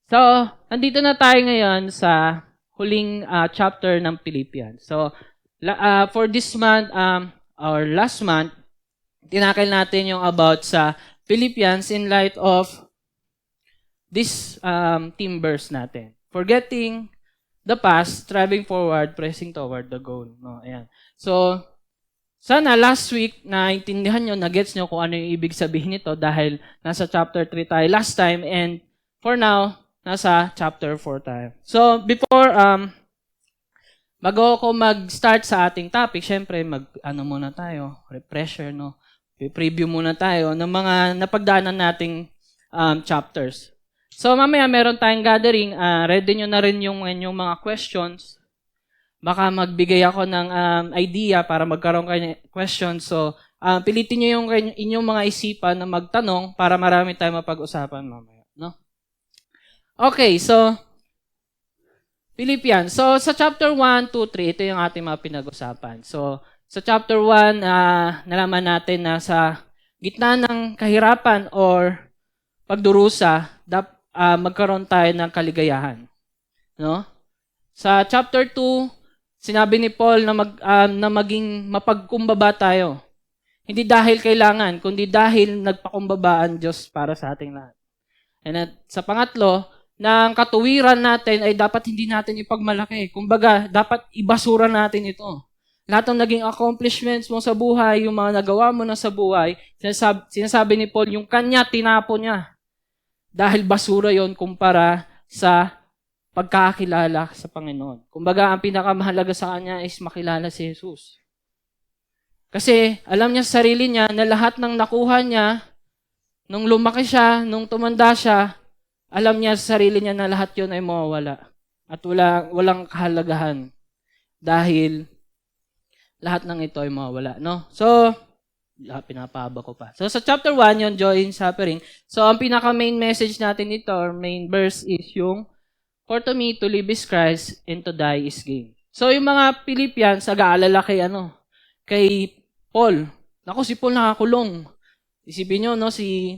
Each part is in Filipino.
So, andito na tayo ngayon sa huling chapter ng Philippians. So, for this month, or last month, tinakil natin yung about sa Philippians in light of this theme verse natin. Forgetting the past, striving forward, pressing toward the goal. No, ayan. So, sana last week naintindihan nyo, na-gets nyo kung ano yung ibig sabihin nito dahil nasa chapter 3 tayo last time and for now, nasa chapter 4 tayo. So, before bago ako mag-start sa ating topic, syempre muna tayo, refresher, no? Preview muna tayo ng mga napagdaanan nating chapters. So, mamaya meron tayong gathering, ready nyo na rin yung mga questions. Baka magbigay ako ng idea para magkaroon kayo ng questions. So, pilitin nyo yung inyong mga isipan na magtanong para marami tayong mapag-usapan mamaya, no? Okay, so, Philippians. So, sa chapter 1, 2, 3, ito yung ating mga pinag-usapan. So, sa chapter 1, nalaman natin na sa gitna ng kahirapan or pagdurusa, magkaroon tayo ng kaligayahan. No? Sa chapter 2, sinabi ni Paul na maging mapagkumbaba tayo. Hindi dahil kailangan, kundi dahil nagpakumbaba ang Diyos para sa ating lahat. And at sa pangatlo, na ang katuwiran natin ay dapat hindi natin ipagmalaki. Kumbaga, dapat ibasura natin ito. Lahat ng naging accomplishments mo sa buhay, yung mga nagawa mo na sa buhay, sinasabi ni Paul, yung kanya, tinapo niya. Dahil basura yon kumpara sa pagkakilala sa Panginoon. Kumbaga, ang pinakamahalaga sa kanya is makilala si Jesus. Kasi alam niya sa sarili niya na lahat ng nakuha niya, nung lumaki siya, nung tumanda siya, alam niya sa sarili niya na lahat yun ay mawawala. At walang kahalagahan. Dahil lahat ng ito ay mawawala. No? So, pinapahaba ko pa. So, sa chapter 1, yung joy in suffering. So, ang pinaka-main message natin ito, or main verse is yung, for to me, to live is Christ, and to die is gain. So, yung mga Philippians, nag-aalala kay Paul. Naku, si Paul nakakulong. Isipin nyo, no, si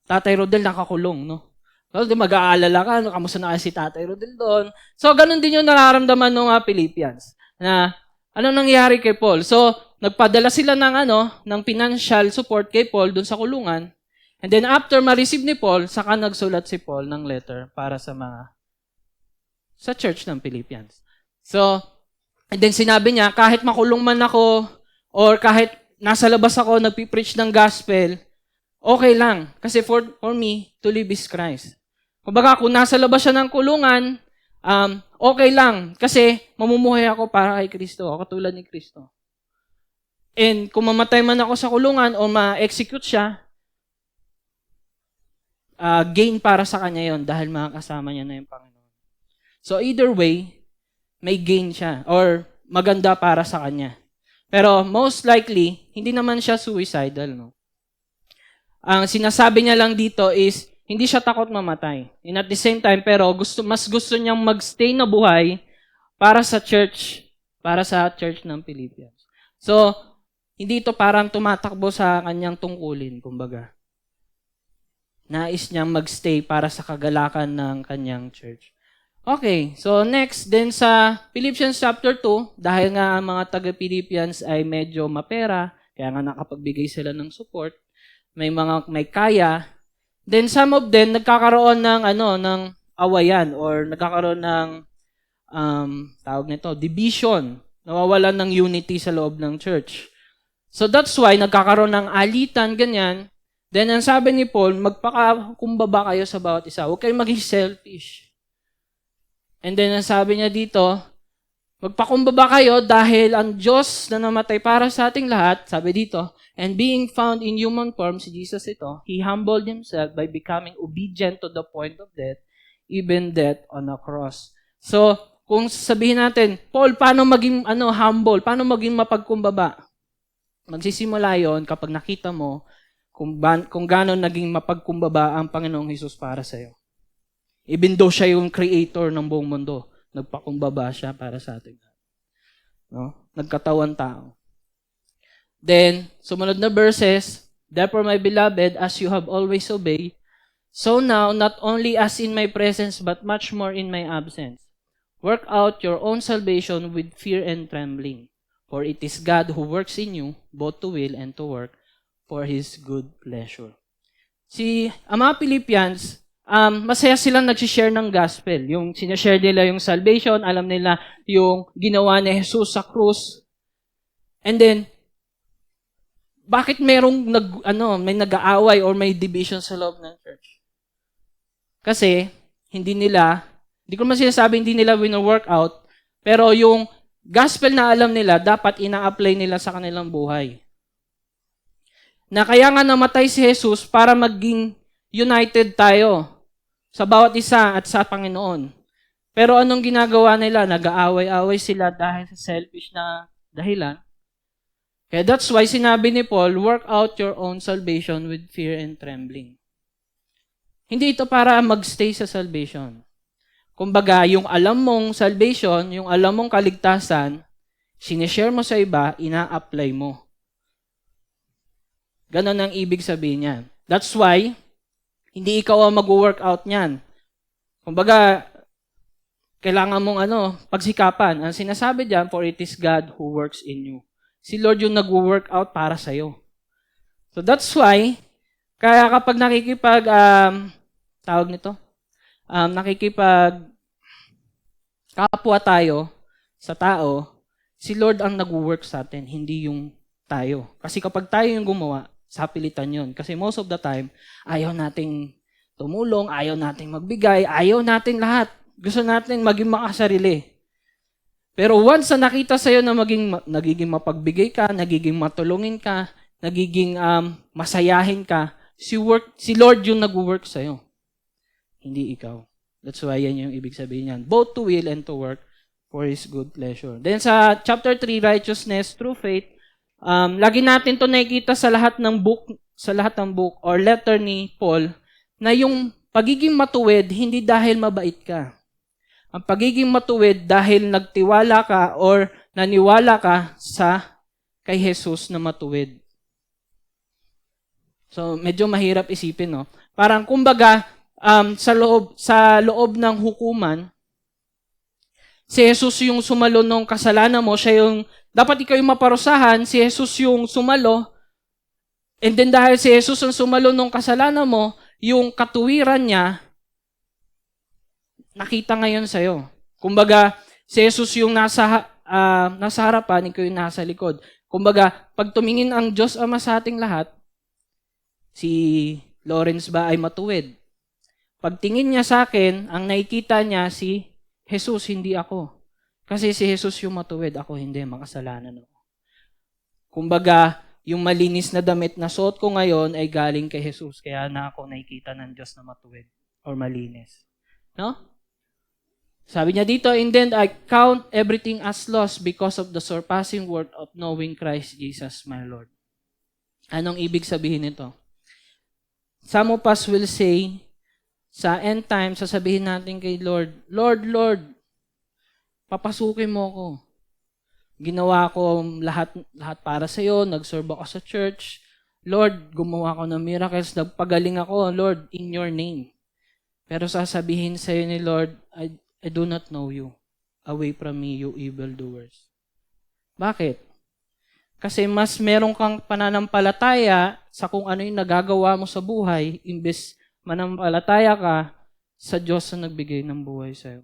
Tatay Rodel nakakulong, no? So, mag-aalala ka, no, kamusta na si Tatay Rodel doon? So, ganun din yung nararamdaman ng Philippians. Na, ano nangyari kay Paul? So, nagpadala sila ng financial support kay Paul doon sa kulungan. And then, after ma-receive ni Paul, saka nagsulat si Paul ng letter para sa church ng Philippians. So, and then sinabi niya, kahit makulong man ako, or kahit nasa labas ako, nagpipreach ng gospel, okay lang. Kasi for me, to live is Christ. Kumbaga, kung nasa labas siya ng kulungan, okay lang. Kasi mamumuhay ako para kay Kristo. Ako tulad ni Kristo. And kung mamatay man ako sa kulungan o ma-execute siya, gain para sa kanya yon dahil makakasama niya na yung Panginoon. So either way, may gain siya or maganda para sa kanya. Pero most likely, hindi naman siya suicidal, no? Ang sinasabi niya lang dito is, hindi siya takot mamatay. And at the same time, pero mas gusto niyang magstay na buhay para sa church ng Philippians. So, hindi ito parang tumatakbo sa kanyang tungkulin, kumbaga. Nais niyang magstay para sa kagalakan ng kanyang church. Okay, so next, then sa Philippians chapter 2, dahil nga ang mga taga-Philippians ay medyo mapera, kaya nga nakapagbigay sila ng support, may kaya, then some of them nagkakaroon ng awayan or nagkakaroon ng tawag nito, division. Nawawalan ng unity sa loob ng church. So that's why nagkakaroon ng alitan, ganyan. Then ang sabi ni Paul, magpakakumbaba kayo sa bawat isa. Huwag kayong maging selfish. And then ang sabi niya dito, magpakumbaba kayo dahil ang Diyos na namatay para sa ating lahat, sabi dito, and being found in human form, si Jesus ito, He humbled Himself by becoming obedient to the point of death, even death on a cross. So, kung sabihin natin, Paul, paano maging humble? Paano maging mapagkumbaba? Magsisimula yon kapag nakita mo kung gano'n naging mapagkumbaba ang Panginoong Hesus para sa iyo. Even though siya yung creator ng buong mundo, nagpakumbaba siya para sa ating lahat. No? Nagkatawan tao. Then, sumunod na verses, therefore, my beloved, as you have always obeyed, So now, not only as in my presence, but much more in my absence, work out your own salvation with fear and trembling. For it is God who works in you, both to will and to work for His good pleasure. Ang mga Philippians, masaya silang nagsishare ng gospel. Yung sinashare nila yung salvation, alam nila yung ginawa ni Jesus sa krus. And then, bakit merong may nag-aaway or may division sa loob ng church? Kasi, hindi ko naman sinasabi hindi nila wino-work out, pero yung gospel na alam nila, dapat ina-apply nila sa kanilang buhay. Na kaya nga namatay si Jesus para maging united tayo sa bawat isa at sa Panginoon. Pero anong ginagawa nila? Nag-aaway-aaway sila dahil sa selfish na dahilan. Kaya that's why sinabi ni Paul, work out your own salvation with fear and trembling. Hindi ito para magstay sa salvation. Kumbaga, yung alam mong salvation, yung alam mong kaligtasan, sinishare mo sa iba, ina-apply mo. Ganon ang ibig sabihin niyan. That's why, hindi ikaw ang mag-work out niyan. Kumbaga, kailangan mong pagsikapan. Ang sinasabi diyan, for it is God who works in you. Si Lord yung nag-work out para sa'yo. So that's why, kaya kapag kapwa tayo sa tao, si Lord ang nag-work sa atin, hindi yung tayo. Kasi kapag tayo yung gumawa, sa pilitan yun. Kasi most of the time, ayaw nating tumulong, ayaw nating magbigay, ayaw natin lahat. Gusto natin maging makasarili. Pero once na nakita sa'yo na nagiging mapagbigay ka, nagiging matulungin ka, nagiging masayahin ka, si Lord yung nag-work sa'yo. Hindi ikaw. That's why yan yung ibig sabihin yan. Both to will and to work for His good pleasure. Then sa chapter 3, righteousness through faith, lagi natin to nakikita sa lahat ng book or letter ni Paul, na yung pagiging matuwid, hindi dahil mabait ka. Ang pagiging matuwid dahil nagtiwala ka or naniwala ka kay Jesus na matuwid. So, medyo mahirap isipin, no? Parang kumbaga, sa loob ng hukuman, si Jesus yung sumalo ng kasalanan mo, siya yung, dapat ikaw yung maparusahan, si Jesus yung sumalo, and then dahil si Jesus ang sumalo ng kasalanan mo, yung katuwiran niya, nakita ngayon sa'yo. Kumbaga, si Jesus yung nasa harapan, ikaw yung nasa likod. Kumbaga, pag tumingin ang Diyos Ama sa ating lahat, si Lawrence ba ay matuwid? Pagtingin niya sa akin, ang nakikita niya si Jesus, hindi ako. Kasi si Jesus yung matuwid, ako hindi, makasalanan ako. Kumbaga, yung malinis na damit na suot ko ngayon ay galing kay Jesus, kaya na ako nakikita ng Diyos na matuwid or malinis. No? Sabi niya dito, and then I count everything as loss because of the surpassing worth of knowing Christ Jesus my Lord. Anong ibig sabihin nito? Some of us will say, sa end time, sasabihin natin kay Lord, Lord, papasukin mo ako. Ginawa ko lahat para sa iyo, nag-serve ako sa church. Lord, gumawa ko ng miracles, nagpagaling ako, Lord, in your name. Pero sasabihin sa iyo ni Lord, I do not know you. Away from me, you evildoers. Bakit? Kasi mas meron kang pananampalataya sa kung ano yung nagagawa mo sa buhay, imbes manampalataya ka sa Diyos na nagbigay ng buhay sa'yo.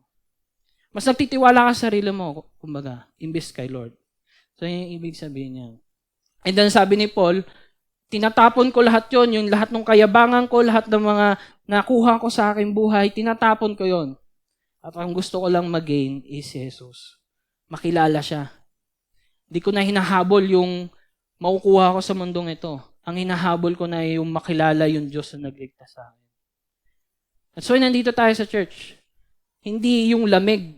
Mas nagtitiwala ka sa sarili mo, kumbaga, imbes kay Lord. So, yun yung ibig sabihin niya. And then sabi ni Paul, tinatapon ko lahat yon, yung lahat ng kayabangan ko, lahat ng mga nakuha ko sa aking buhay, tinatapon ko yon. At ang gusto ko lang mag-gain is Jesus. Makilala siya. Hindi ko na hinahabol yung makukuha ko sa mundong ito. Ang hinahabol ko na yung makilala yung Diyos na nagligtas sa akin. At so, nandito tayo sa church. Hindi yung lamig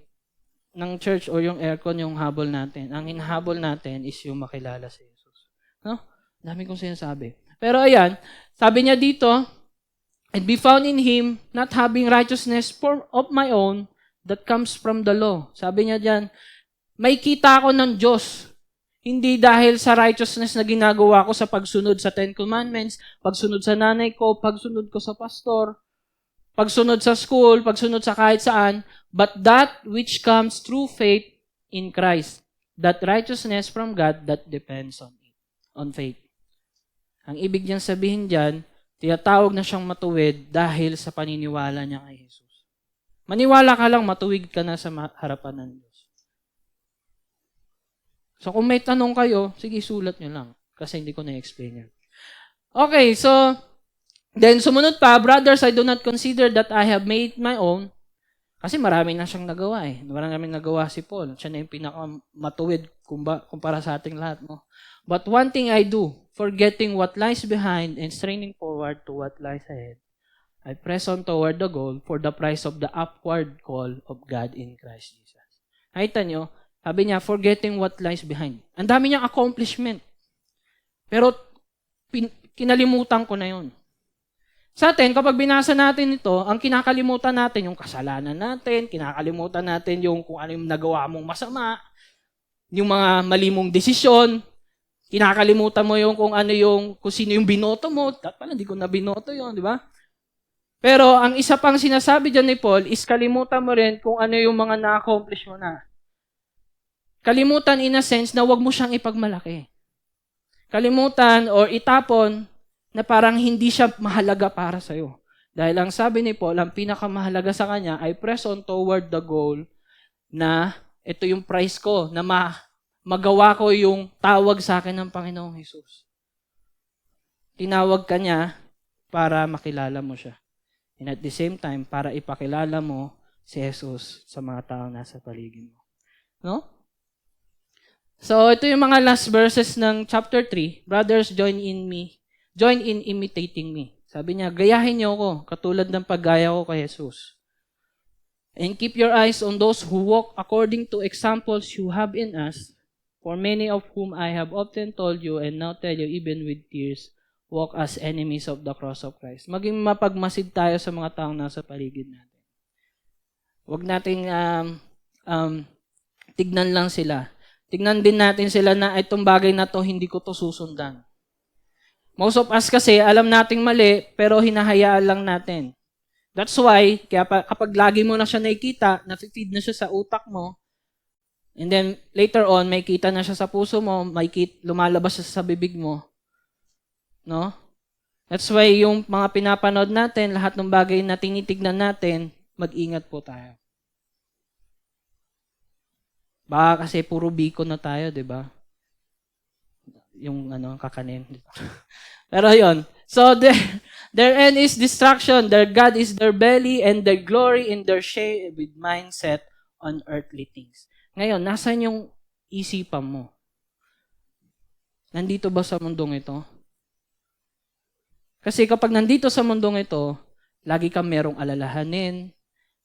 ng church o yung aircon yung habol natin. Ang hinahabol natin is yung makilala si Jesus. No? Dami kong sinasabi. Pero ayan, sabi niya dito, and be found in Him, not having righteousness of my own, that comes from the law. Sabi niya diyan, may kita ako ng Diyos. Hindi dahil sa righteousness na ginagawa ko sa pagsunod sa Ten Commandments, pagsunod sa nanay ko, pagsunod ko sa pastor, pagsunod sa school, pagsunod sa kahit saan, but that which comes through faith in Christ, that righteousness from God that depends on faith. Ang ibig niyang sabihin diyan, tinatawag na siyang matuwid dahil sa paniniwala niya kay Jesus. Maniwala ka lang, matuwid ka na sa harapan ng Diyos. So kung may tanong kayo, sige, sulat niyo lang. Kasi hindi ko na-explain yan. Okay, so, then sumunod pa, brothers, I do not consider that I have made my own. Kasi marami na siyang nagawa eh. Marami nagawa si Paul. Siya na yung pinakamatuwid kumpara sa ating lahat. No? But one thing I do, forgetting what lies behind and straining forward to what lies ahead, I press on toward the goal for the prize of the upward call of God in Christ Jesus. Nakita nyo, sabi niya, forgetting what lies behind. Ang dami niyang accomplishment. Pero kinalimutan ko na yun. Sa atin, kapag binasa natin ito, ang kinakalimutan natin yung kasalanan natin, kinakalimutan natin yung kung ano yung nagawa mong masama, yung mga mali mong desisyon, kinakalimutan mo yung kung ano yung, kung sino yung binoto mo, pala hindi ko na binoto yun, di ba? Pero ang isa pang sinasabi dyan ni Paul is kalimutan mo rin kung ano yung mga na-accomplish mo na. Kalimutan in a sense na wag mo siyang ipagmalaki. Kalimutan or itapon na parang hindi siya mahalaga para sa'yo. Dahil ang sabi ni Paul, ang pinakamahalaga sa kanya ay press on toward the goal na ito yung prize ko, na magawa ko yung tawag sa akin ng Panginoong Jesus. Tinawag ka niya para makilala mo siya. And at the same time, para ipakilala mo si Jesus sa mga taong nasa paligid mo. No? So, ito yung mga last verses ng chapter 3. Brothers, join in imitating me. Sabi niya, gayahin niyo ako, katulad ng paggaya ko kay Jesus. And keep your eyes on those who walk according to examples you have in us, for many of whom I have often told you and now tell you even with tears, walk as enemies of the cross of Christ. Maging mapagmasid tayo sa mga taong nasa paligid natin. Huwag nating tignan lang sila. Tignan din natin sila na itong bagay na to, hindi ko to susundan. Most of us kasi, alam nating mali, pero hinahayaan lang natin. That's why, kaya kapag lagi mo na siya nakikita, na-feed na siya sa utak mo, and then later on, may kita na siya sa puso mo, lumalabas siya sa bibig mo. No? That's why yung mga pinapanood natin, lahat ng bagay na tinitignan natin, mag-ingat po tayo. Baka kasi puro biko na tayo, di ba? Yung kakanin. Pero yun. So, their end is destruction. Their God is their belly and their glory in their shame with mindset on earthly things. Ngayon, nasan yung isipan mo? Nandito ba sa mundong ito? Kasi kapag nandito sa mundong ito, lagi kang merong alalahanin,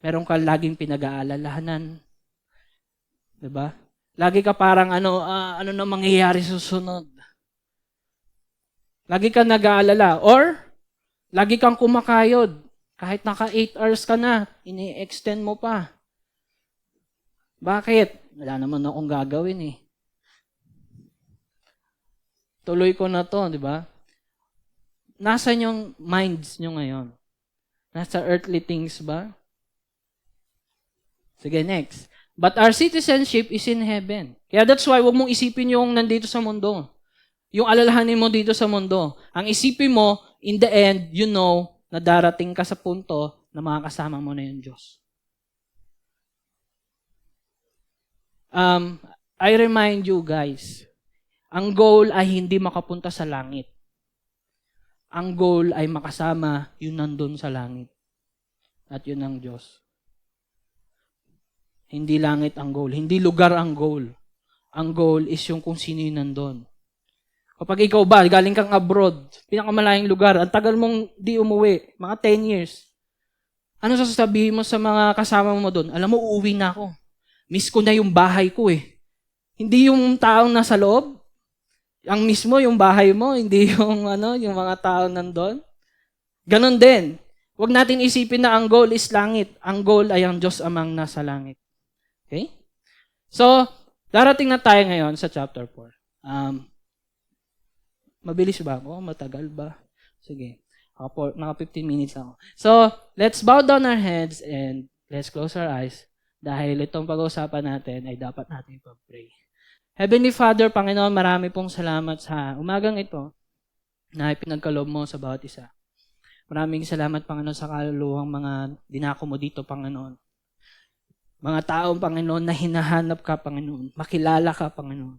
meron kang laging pinag-aalalahanan. Diba? Lagi ka parang ano na mangyayari susunod. Lagi kang nag-aalala. Or, lagi kang kumakayod. Kahit naka 8 hours ka na, ini-extend mo pa. Bakit? Wala naman akong gagawin eh. Tuloy ko na to, di ba? Nasaan yung minds nyo ngayon? Nasa earthly things ba? Sige, next. But our citizenship is in heaven. Kaya that's why huwag mong isipin yung nandito sa mundo. Yung alalahanin mo dito sa mundo. Ang isipin mo, in the end, you know na darating ka sa punto na makakasama mo na yung Diyos. I remind you guys, ang goal ay hindi makapunta sa langit. Ang goal ay makasama yung nandun sa langit. At yun ang Diyos. Hindi langit ang goal. Hindi lugar ang goal. Ang goal is yung kung sino yung nandun. Kapag ikaw ba, galing kang abroad, pinakamalayang lugar, ang tagal mong di umuwi, mga 10 years. Ano sasabihin mo sa mga kasama mo doon? Alam mo, uuwi na ako. Miss ko na yung bahay ko eh. Hindi yung taong nasa loob. Ang mismo, yung bahay mo, hindi yung yung mga tao nandun. Ganon din. Huwag natin isipin na ang goal is langit. Ang goal ay ang Diyos amang nasa langit. Okay? So, darating na tayo ngayon sa chapter 4. Mabilis ba ako? Matagal ba? Sige. Mga 15 minutes ako. So, let's bow down our heads and let's close our eyes dahil itong pag-uusapan natin ay dapat natin ipag-pray. Heavenly Father, Panginoon, marami pong salamat sa umagang ito na ipinagkaloob mo sa bawat isa. Maraming salamat, Panginoon, sa kaluluwang mga dinako mo dito, Panginoon. Mga taong, Panginoon, na hinahanap ka, Panginoon. Makilala ka, Panginoon.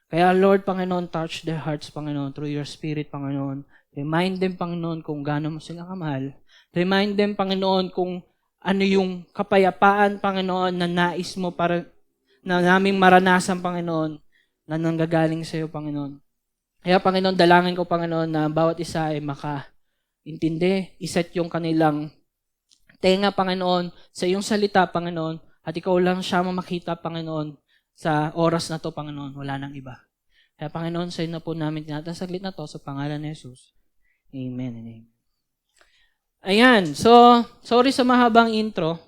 Kaya, Lord, Panginoon, touch their hearts, Panginoon, through your Spirit, Panginoon. Remind them, Panginoon, kung gaano mo sila kamahal. Remind them, Panginoon, kung ano yung kapayapaan, Panginoon, na nais mo para na naming maranasan, Panginoon, na nanggagaling sa iyo, Panginoon. Kaya, Panginoon, dalangin ko, Panginoon, na bawat isa ay makaintindi, iset yung kanilang tenga, Panginoon, sa iyong salita, Panginoon, at ikaw lang siya makita, Panginoon, sa oras na to, Panginoon, wala nang iba. Kaya, Panginoon, sa iyo na po namin tinatasaglit na to sa pangalan ni Jesus. Amen and amen. Ayan, so, sorry sa mahabang intro.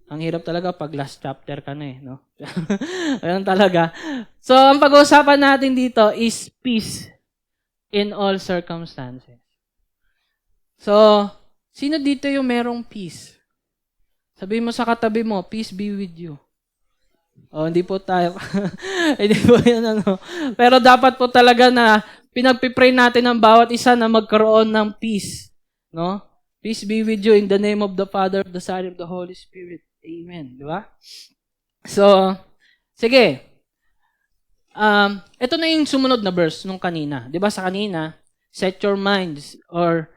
Ang hirap talaga pag last chapter ka na no? Ayan talaga. So, ang pag-uusapan natin dito is peace in all circumstances. So, sino dito yung merong peace? Sabihin mo sa katabi mo, peace be with you. Hindi po tayo. Hindi po yan Pero dapat po talaga na pinagpipray natin ang bawat isa na magkaroon ng peace. No? Peace be with you in the name of the Father, of the Son, of the Holy Spirit. Amen. Di ba? So, sige. Ito na yung sumunod na verse nung kanina. Di ba sa kanina, set your minds or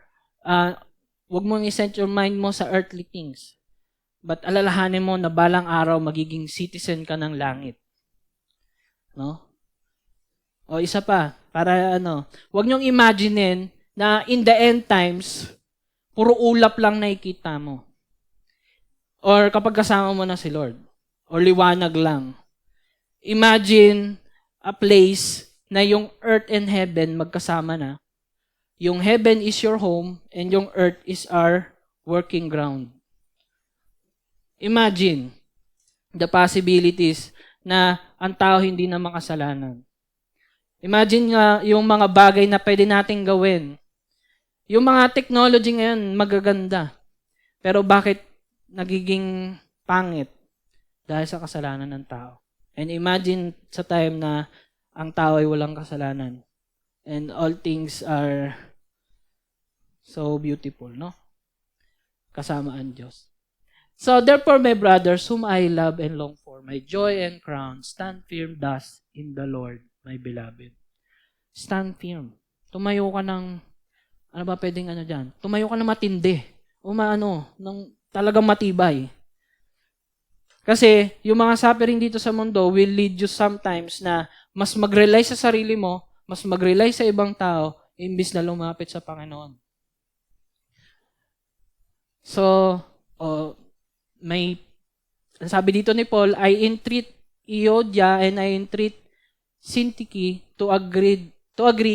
wag mong i-set your mind mo sa earthly things. But alalahanin mo na balang araw magiging citizen ka ng langit. No? O isa pa, para wag niyong imaginein na in the end times, puro ulap lang nakikita mo. Or kapag kasama mo na si Lord. Or liwanag lang. Imagine a place na yung earth and heaven magkasama na. Yung heaven is your home and yung earth is our working ground. Imagine the possibilities na ang tao hindi na makasalanan. Imagine nga yung mga bagay na pwede nating gawin. Yung mga technology ngayon magaganda. Pero bakit nagiging pangit dahil sa kasalanan ng tao. And imagine sa time na ang tao ay walang kasalanan. And all things are so beautiful, no? Kasama ang Diyos. So, therefore, my brothers, whom I love and long for, my joy and crown, stand firm thus in the Lord, my beloved. Stand firm. Tumayo ka ng, ano ba pwedeng dyan? Tumayo ka ng matindi. O ng talagang matibay. Kasi, yung mga suffering dito sa mundo will lead you sometimes na mas mag-rely sa sarili mo, mas mag-rely sa ibang tao, imbis na lumapit sa Panginoon. So, sabi dito ni Paul, I entreat Euodia and I entreat Syntyche to agree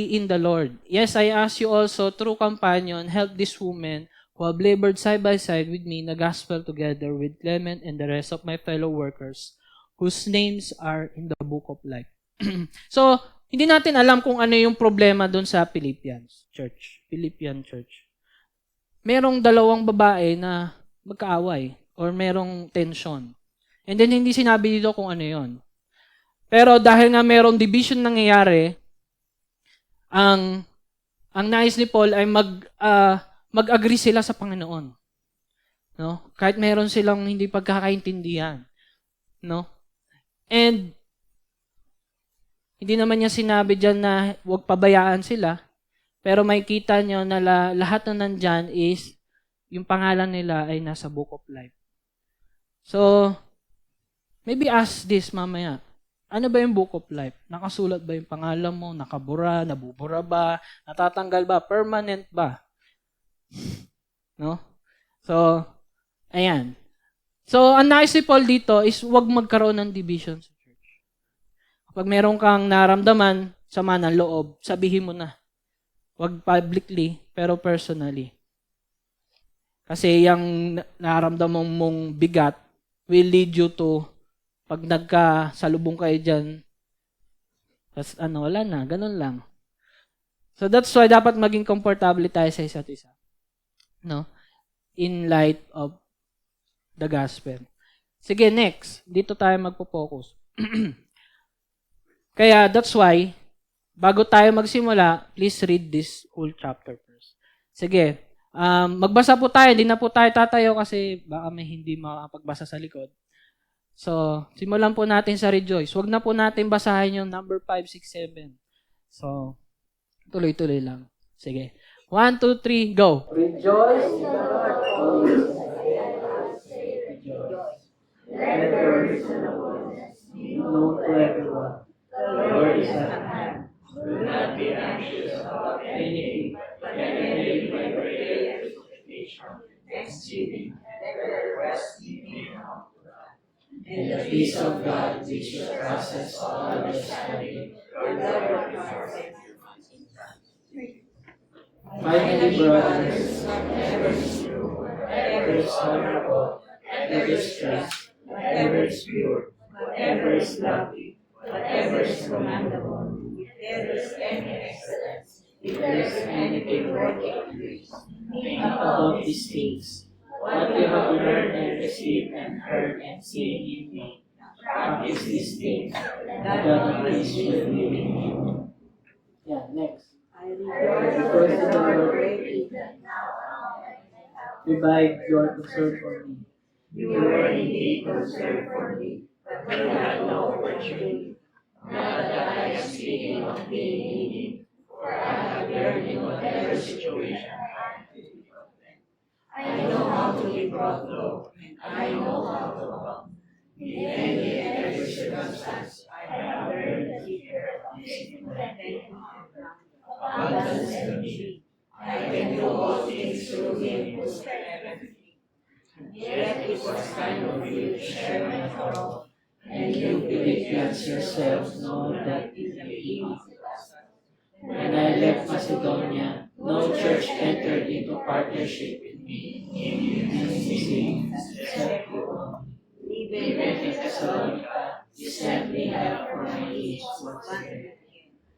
in the Lord. Yes, I ask you also, true companion, help this woman who have labored side by side with me in the gospel together with Clement and the rest of my fellow workers, whose names are in the book of life. So, hindi natin alam kung ano yung problema doon sa Philippian Church. Merong dalawang babae na magkaaway or merong tension. And then, hindi sinabi dito kung ano yon. Pero dahil nga merong division nangyayari, ang nais ni Paul ay mag-agree sila sa Panginoon. No? Kahit meron silang hindi pagkakaintindihan. No? And hindi naman niya sinabi diyan na huwag pabayaan sila. Pero makikita niyo na lahat na nandyan is yung pangalan nila ay nasa book of life. So, maybe ask this mamaya. Ano ba yung book of life? Nakasulat ba yung pangalan mo? Nakabura? Nabubura ba? Natatanggal ba? Permanent ba? No? So, ayan. So, ang nais ni Paul dito is huwag magkaroon ng division sa church. Kapag meron kang naramdaman, sama ng loob, sabihin mo na. Huwag publicly, pero personally. Kasi yung naramdaman mong bigat will lead you to, pag nagkasalubong kayo dyan, wala na, ganun lang. So, that's why dapat maging komportable tayo sa isa't isa. no? In light of the gospel. Sige, next. Dito tayo magpo-focus. Kaya that's why, bago tayo magsimula, please read this whole chapter first. Sige, magbasa po tayo. Hindi na po tayo tatayo kasi baka may hindi makapagbasa sa likod. So, simulan po natin sa rejoice. Huwag na po natin basahin yung number 5, 6, 7. So, tuloy-tuloy lang. Sige. 1, 2, 3, go. Rejoice in the Lord always. Rejoice. Let your reasonableness be known to everyone. The Lord is at hand. Do not be anxious about anything, but in everything by prayer and supplication, thanksgiving, let your requests be made known to God. And the peace of God, which surpasses all understanding, will guard your hearts and your minds in Christ. Finally, brothers, whatever is true, whatever is honorable, whatever is just, whatever is pure, whatever is lovely, whatever is commendable, if there is any excellence, if there is anything worthy of praise, think about these things. What you have learned and received and heard and seen in me, practice these things, and God will will be with you. Yeah, next. I rejoice in the Lord greatly that now Revive your concern for me. you were indeed concerned for me, but you had no opportunity. Not that I am speaking of being needy, for I have learned in whatever situation I am to be content. I know how to be brought low, and I know how to abound. In any and every circumstance, I have learned to keep your faith, contentment, abundance, and need. I can do all things through Him who strengthens me. Yet it was kind of you to share my trouble, and you Philippians yourselves know that in the beginning when I left Macedonia, no church entered into partnership with me in unity except you only. Even in Thessalonica, you sent me help for my needs once again.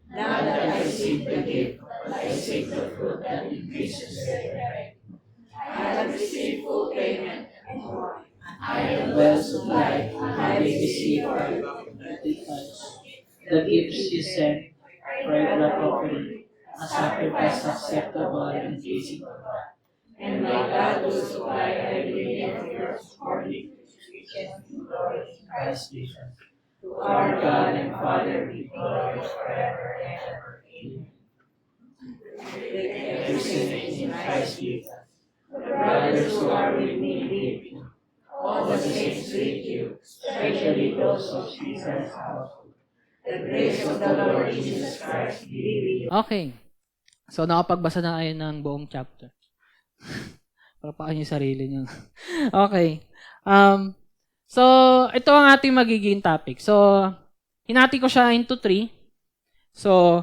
Not that I seek the gift, but I seek the fruit that increases therein. I have received full payment and more. I am well supplied, having received our the gifts you sent, fragrant offering, a sacrifice acceptable and pleasing to God. And my God will supply every need of yours according to His riches and glory in Christ Jesus. To our God and Father be glory forever and ever. Amen. Every sin in Christ Jesus. The brothers who are with me greet you. All the saints greet you, especially those of Jesus' household. The grace of the Lord Jesus Christ be with you. Okay. So, nakapagbasa na kayo ng buong chapter. Para paano yung sarili nyo. Okay. So, ito ang ating magiging topic. So, hinati ko siya into 3. So,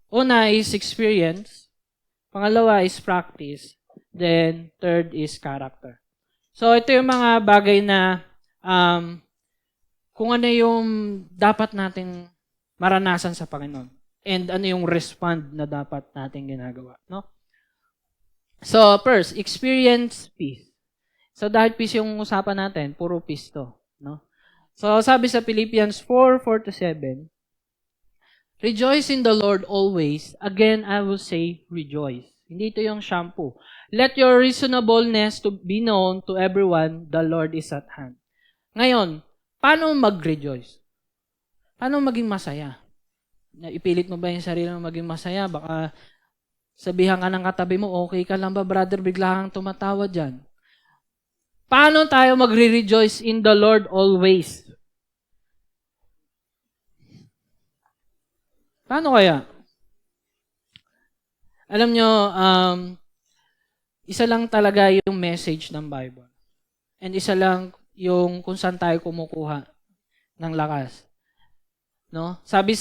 una is experience. Pangalawa is practice. Then, third is character. So, ito yung mga bagay na kung ano yung dapat nating maranasan sa Panginoon. And ano yung respond na dapat nating ginagawa. No? So, first, experience peace. So, dahil peace yung usapan natin, puro peace to. No? So, sabi sa Philippians 4:4-7, rejoice in the Lord always. Again, I will say rejoice. Hindi ito yung shampoo. Let your reasonableness to be known to everyone, the Lord is at hand. Ngayon, paano mag-rejoice? Paano maging masaya? Ipilit mo ba yung sarili mo maging masaya? Baka sabihan ka ng katabi mo, okay ka lang ba, brother? Bigla kang tumatawa dyan. Paano tayo magre-rejoice in the Lord always? Paano kaya? Alam nyo, isa lang talaga yung message ng Bible. And isa lang yung kung saan tayo kumukuha ng lakas. No? Sabi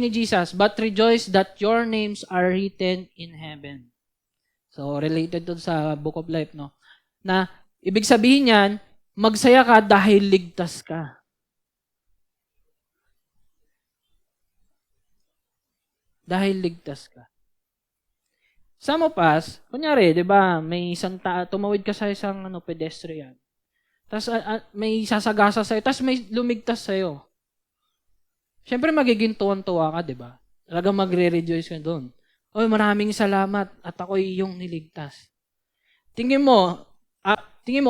ni Jesus, but rejoice that your names are written in heaven. So, related to sa Book of Life, no? Na, ibig sabihin yan, magsaya ka dahil ligtas ka. Dahil ligtas ka. Some of us, kunyari, di ba, may isang tumawid ka sa isang pedestrian. Tapos may sasagasa sa'yo, tapos may lumigtas sa'yo. Siyempre, magiging tuwan-tuwa ka, di ba? Talagang magre-rejoice ka doon. Oy, maraming salamat at ako'y iyong niligtas. Tingin mo,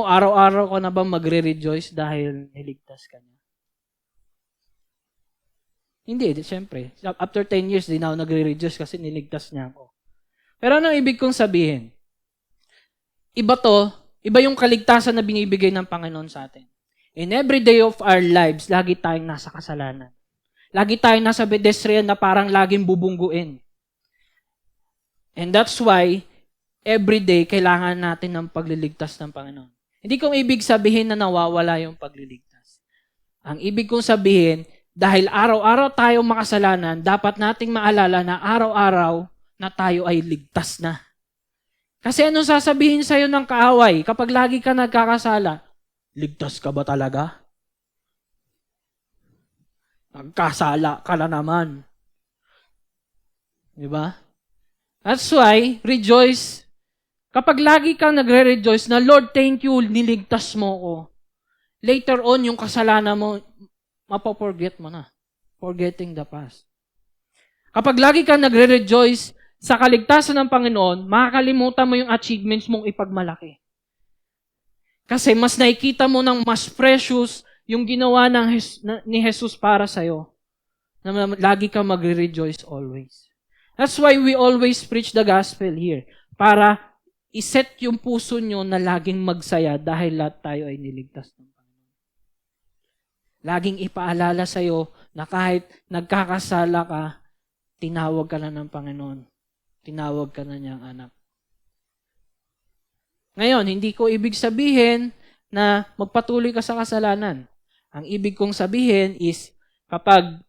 araw-araw ko na ba magre-rejoice dahil niligtas ka niya? Hindi, siyempre. After 10 years, di na ako nagre-rejoice kasi niligtas niya ako. Pero anong ibig kong sabihin? Iba yung kaligtasan na binibigay ng Panginoon sa atin. In every day of our lives, lagi tayong nasa kasalanan. Lagi tayong nasa pedestrian na parang laging bubungguin. And that's why, every day, kailangan natin ng pagliligtas ng Panginoon. Hindi kong ibig sabihin na nawawala yung pagliligtas. Ang ibig kong sabihin, dahil araw-araw tayo makasalanan, dapat nating maalala na araw-araw na tayo ay ligtas na. Kasi ano sasabihin sa'yo ng kaaway kapag lagi ka nagkakasala? Ligtas ka ba talaga? Nagkasala ka na naman. Diba? That's why, rejoice. Kapag lagi kang nagre-rejoice na, Lord, thank you, niligtas mo ko. Later on, yung kasalanan mo, mapoforget mo na. Forgetting the past. Kapag lagi kang nagre-rejoice sa kaligtasan ng Panginoon, makakalimutan mo yung achievements mong ipagmalaki. Kasi mas nakikita mo ng mas precious yung ginawa ni Jesus para sa'yo. Na lagi kang magre-rejoice always. That's why we always preach the gospel here. Para iset yung puso nyo na laging magsaya dahil lahat tayo ay niligtas ng Panginoon. Laging ipaalala sa'yo na kahit nagkakasala ka, tinawag ka na ng Panginoon. Tinawag ka na niyang anak. Ngayon, hindi ko ibig sabihin na magpatuloy ka sa kasalanan. Ang ibig kong sabihin is, kapag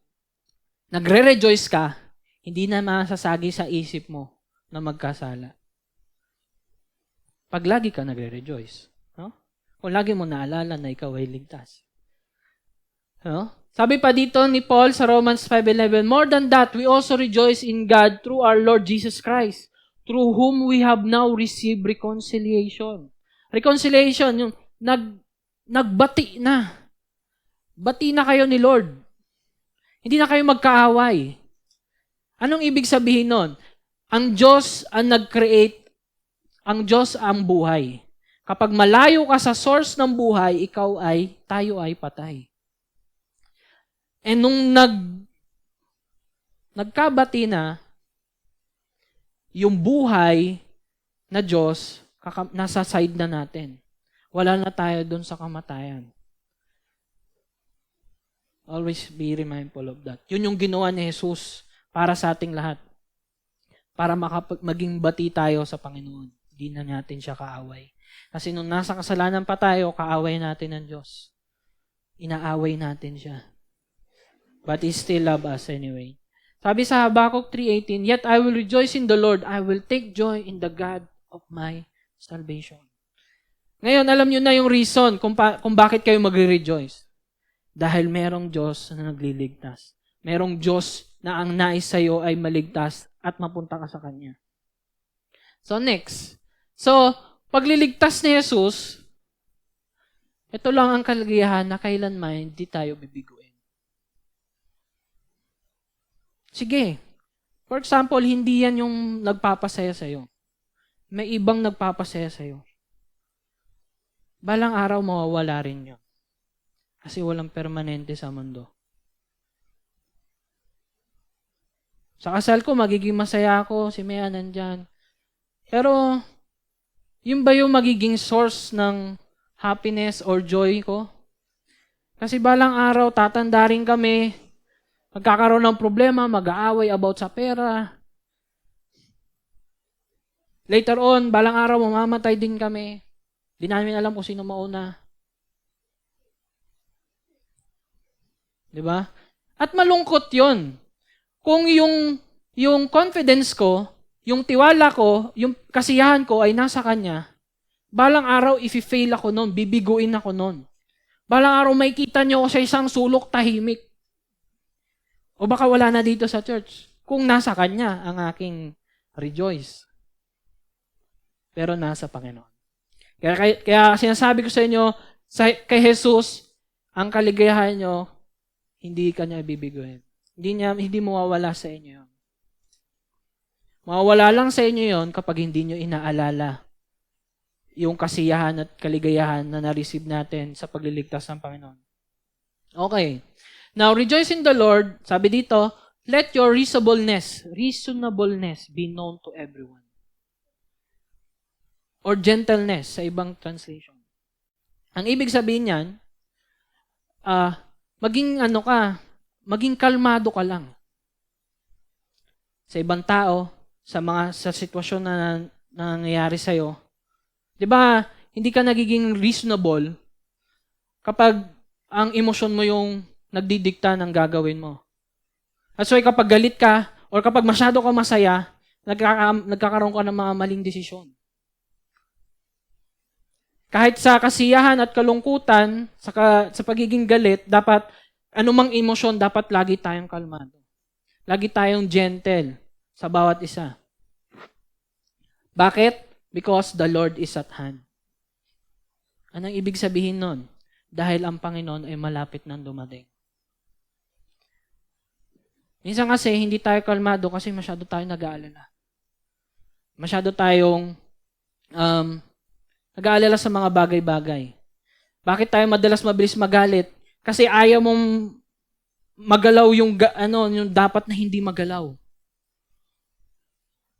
nagre-rejoice ka, hindi na masasagi sa isip mo na magkasala. Pag lagi ka nagre-rejoice. No? Kung lagi mo naalala na ikaw ay ligtas. No? Sabi pa dito ni Paul sa Romans 5:11, more than that, we also rejoice in God through our Lord Jesus Christ, through whom we have now received reconciliation. Reconciliation, yung nagbati na. Bati na kayo ni Lord. Hindi na kayo magkaaway. Anong ibig sabihin nun? Ang Diyos ang nag-create, ang Diyos ang buhay. Kapag malayo ka sa source ng buhay, tayo ay patay. And nung nagkabati na, yung buhay na Diyos, nasa side na natin. Wala na tayo dun sa kamatayan. Always be mindful of that. Yun yung ginawa ni Jesus para sa ating lahat. Para maging bati tayo sa Panginoon. Hindi na natin siya kaaway. Kasi nung nasa kasalanan pa tayo, kaaway natin ng Diyos. Inaaway natin siya. But He still loves us anyway. Sabi sa Habakkuk 3:18, yet I will rejoice in the Lord. I will take joy in the God of my salvation. Ngayon, alam nyo na yung reason kung bakit kayo magre-rejoice. Dahil merong Diyos na nagliligtas. Merong Diyos na ang nais sa'yo ay maligtas at mapunta ka sa Kanya. So next. So, pagliligtas ni Jesus, ito lang ang kaligayahan na kailanman hindi tayo bibiguin. Sige. For example, hindi yan yung nagpapasaya sa'yo. May ibang nagpapasaya sa'yo. Balang araw mawawala rin yun. Kasi walang permanente sa mundo. Sa kasal ko, magiging masaya ako, si Mea nandyan. Pero, yun ba yung magiging source ng happiness or joy ko? Kasi balang araw, tatanda rin kami, magkakaroon ng problema, mag-aaway about sa pera. Later on, balang araw, mamamatay din kami. Di namin alam kung sino mauna. Diba? At malungkot yon. Kung yung confidence ko, yung tiwala ko, yung kasiyahan ko ay nasa Kanya, balang araw, if-fail ako nun, bibiguin ako nun. Balang araw, may kita nyo ako sa isang sulok tahimik. O baka wala na dito sa church. Kung nasa Kanya ang aking rejoice. pero nasa Panginoon. Kaya sinasabi ko sa inyo, kay Jesus, ang kaligayahan nyo, hindi kanya ibibiguin. Hindi mawawala sa inyo yun. Mawawala lang sa inyo yon kapag hindi nyo inaalala yung kasiyahan at kaligayahan na na-receive natin sa pagliligtas ng Panginoon. Okay. Now, rejoice in the Lord. Sabi dito, let your reasonableness be known to everyone. Or gentleness sa ibang translation. Ang ibig sabihin niyan, maging kalmado ka lang. Sa ibang tao, sa sitwasyon na nangyayari sa'yo. 'Di ba, hindi ka nagiging reasonable kapag ang emosyon mo yung nagdidikta ng gagawin mo. That's why kapag galit ka or kapag masyado ka masaya, nagkakaroon ka ng mga maling desisyon. Kahit sa kasiyahan at kalungkutan, sa pagiging galit, dapat anumang emosyon, dapat lagi tayong kalmado. Lagi tayong gentle sa bawat isa. Bakit? Because the Lord is at hand. Anong ibig sabihin nun? Dahil ang Panginoon ay malapit nang dumating. Minsan kasi, hindi tayo kalmado kasi masyado tayong nag-aalala. Masyado tayong nag-aalala sa mga bagay-bagay. Bakit tayo mabilis magalit? Kasi ayaw mong magalaw yung dapat na hindi magalaw.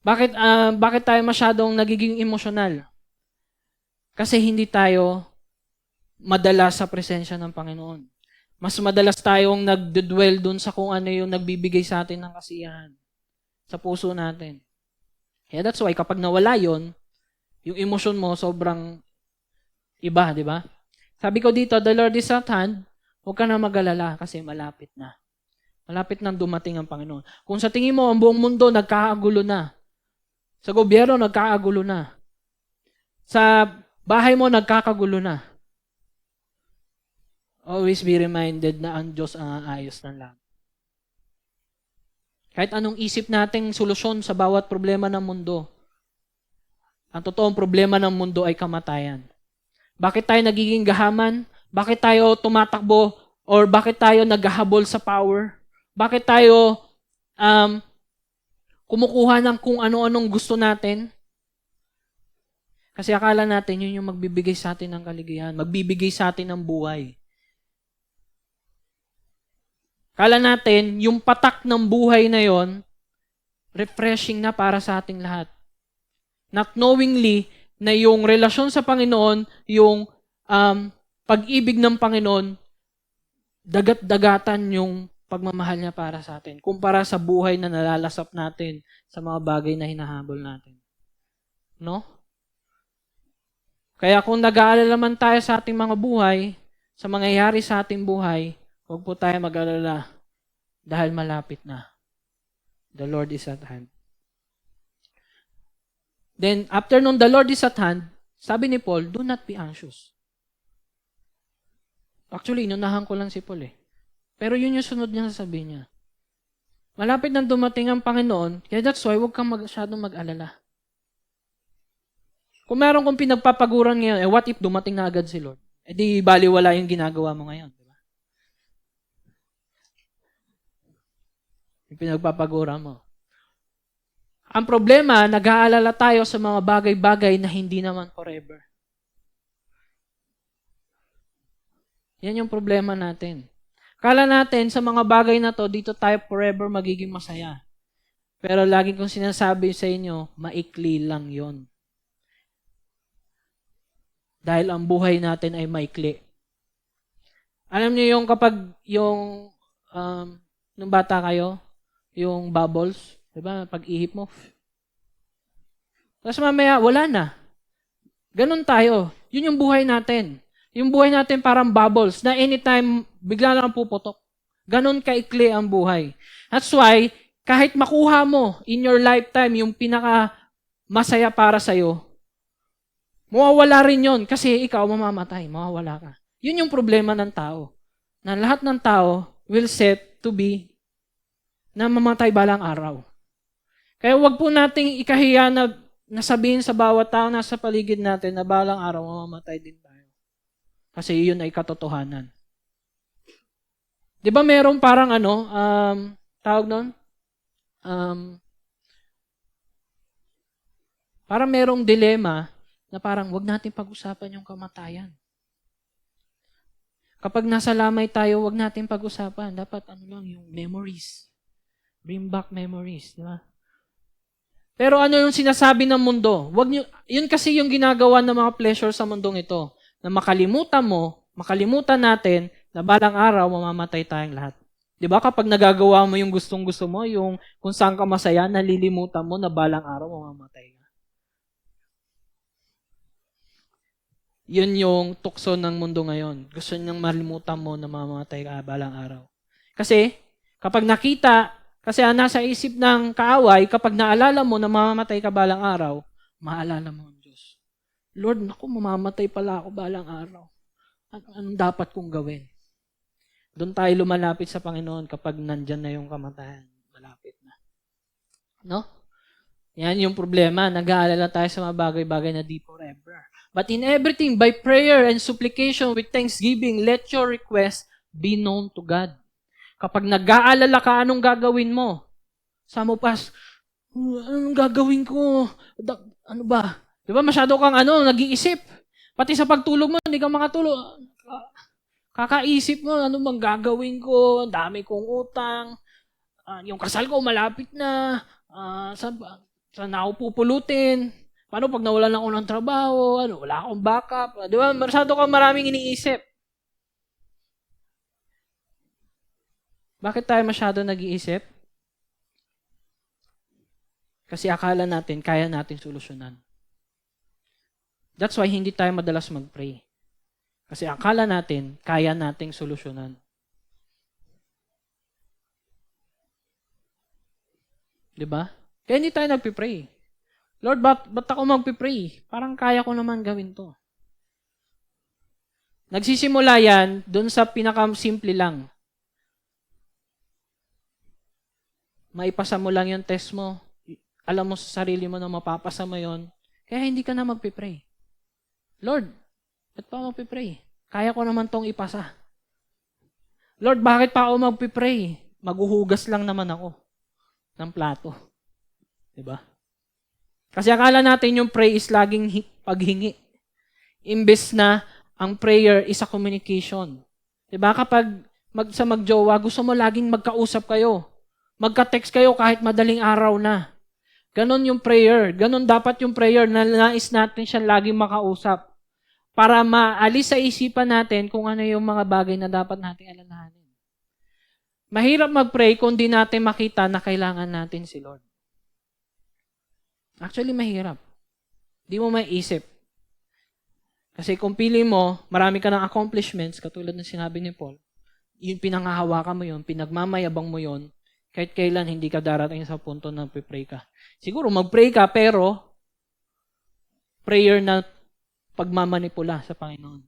Bakit tayo masyadong nagiging emosyonal? Kasi hindi tayo madalas sa presensya ng Panginoon. Mas madalas tayong nagdudwell dun sa kung ano yung nagbibigay sa atin ng kasiyahan sa puso natin. Kaya that's why kapag nawala yon, yung emosyon mo sobrang iba, di ba? Sabi ko dito, the Lord is at hand, huwag ka na mag-alala kasi malapit na. Malapit nang dumating ang Panginoon. Kung sa tingin mo, ang buong mundo nagkakagulo na. Sa gobyerno, nagkakagulo na. Sa bahay mo, nagkakagulo na. Always be reminded na ang Diyos ang aayos ng lahat. Kahit anong isip nating solusyon sa bawat problema ng mundo, ang totoong problema ng mundo ay kamatayan. Bakit tayo nagiging gahaman? Bakit tayo tumatakbo? Or bakit tayo naghahabol sa power? Bakit tayo kumukuha ng kung ano-anong gusto natin? Kasi akala natin yun yung magbibigay sa atin ng kaligayahan, magbibigay sa atin ng buhay. Akala natin, yung patak ng buhay na yon, refreshing na para sa ating lahat. Not knowingly na yung relasyon sa Panginoon, yung pag-ibig ng Panginoon, dagat-dagatan yung pagmamahal niya para sa atin, kumpara sa buhay na nalalasap natin sa mga bagay na hinahabol natin. No? Kaya kung nag-aalala man tayo sa ating mga buhay, sa mangyayari sa ating buhay, huwag po tayo mag-alala dahil malapit na. The Lord is at hand. Then, after nung the Lord is at hand, sabi ni Paul, do not be anxious. Actually, inunahan ko lang si Paul eh. Pero yun yung sunod niya sasabihin niya. Malapit nang dumating ang Panginoon, kaya that's why huwag kang masyadong mag-alala. Kung meron kong pinagpapaguran ngayon, what if dumating na agad si Lord? Di baliwala yung ginagawa mo ngayon. Diba? Yung pinagpapaguran mo. Ang problema, nag-aalala tayo sa mga bagay-bagay na hindi naman forever. Yan yung problema natin. Kala natin sa mga bagay na to, dito tayo forever magiging masaya. Pero lagi kong sinasabi sa inyo, maikli lang yon. Dahil ang buhay natin ay maikli. Alam niyo yung kapag nung bata kayo, yung bubbles, diba? Pag ihip mo, tapos mamaya, wala na. Ganon tayo. Yun yung buhay natin. Yung buhay natin parang bubbles na anytime bigla lang puputok. Ganon kaikli ang buhay. That's why, kahit makuha mo in your lifetime yung pinaka masaya para sa'yo, mawawala rin yon kasi ikaw mamamatay, mawawala ka. Yun yung problema ng tao. Na lahat ng tao will set to be na mamatay balang araw. Kaya wag po nating ikahiya na nasabihin sa bawat tao nasa paligid natin na balang araw mamamatay din tayo. Kasi yun ay katotohanan. Di ba merong parang tawag nun? Parang merong dilema na parang wag natin pag-usapan yung kamatayan. Kapag nasa lamay tayo, wag natin pag-usapan. Dapat yung memories. Bring back memories, di ba? Pero ano yung sinasabi ng mundo? Yun kasi yung ginagawa ng mga pleasure sa mundong ito. Na makalimutan natin na balang araw, mamamatay tayong lahat. Di ba kapag nagagawa mo yung gustong-gusto mo, yung kung saan ka masaya, nalilimutan mo na balang araw, mamamatay ka. Yun yung tukso ng mundo ngayon. Gusto niyang malimutan mo na mamamatay ka balang araw. Kasi, kapag kasi nasa isip ng kaaway, kapag naalala mo na mamamatay ka balang araw, maalala mo ang Diyos. Lord, naku, mamamatay pala ako balang araw. Anong dapat kong gawin? Doon tayo lumalapit sa Panginoon kapag nandyan na yung kamatayan. Malapit na. No? Yan yung problema. Nag-aalala tayo sa mga bagay-bagay na di forever. But in everything, by prayer and supplication with thanksgiving, let your request be known to God. Kapag nag-aalala ka, anong gagawin mo? Samupas, anong gagawin ko? Ano ba? Di ba masyado kang nag-iisip? Pati sa pagtulog mo, hindi ka makatulog. Kakaisip mo, ano bang gagawin ko? Dami kong utang. Yung kasal ko malapit na. Saan ako pupulutin? Paano pag nawalan ako ng trabaho? Wala akong backup. Di ba? Masyado kang maraming iniisip. Bakit tayo masyado nag-iisip? Kasi akala natin, kaya natin solusyonan. That's why hindi tayo madalas mag-pray. Kasi akala natin, kaya nating solusyonan. Diba? Kaya hindi tayo nagpipray. Lord, ba't ako magpipray? Parang kaya ko naman gawin to. Nagsisimula yan dun sa pinaka-simple lang. Maipasa mo lang yung test mo. Alam mo sa sarili mo na mapapasa mo yon. Kaya hindi ka na magpipray. Lord, ba't pa ako magpipray? Kaya ko naman tong ipasa. Lord, bakit pa ako magpipray? Maghuhugas lang naman ako ng plato. Diba? Kasi akala natin yung pray is laging paghingi. Imbes na ang prayer is a communication. Diba? Kapag sa magjowa, gusto mo laging magkausap kayo. Magka-text kayo kahit madaling araw na. Ganon yung prayer. Ganon dapat yung prayer na nais natin siya laging makausap. Para maalis sa isipan natin kung ano yung mga bagay na dapat natin alalahanin. Mahirap mag-pray kung di natin makita na kailangan natin si Lord. Actually, mahirap. Di mo maiisip. Kasi kung pili mo, marami ka ng accomplishments, katulad ng sinabi ni Paul, yung pinanghahawakan mo yun, pinagmamayabang mo yun, kahit kailan hindi ka darating sa punto na pray ka. Siguro mag-pray ka, pero prayer na pagmamanipula sa Panginoon.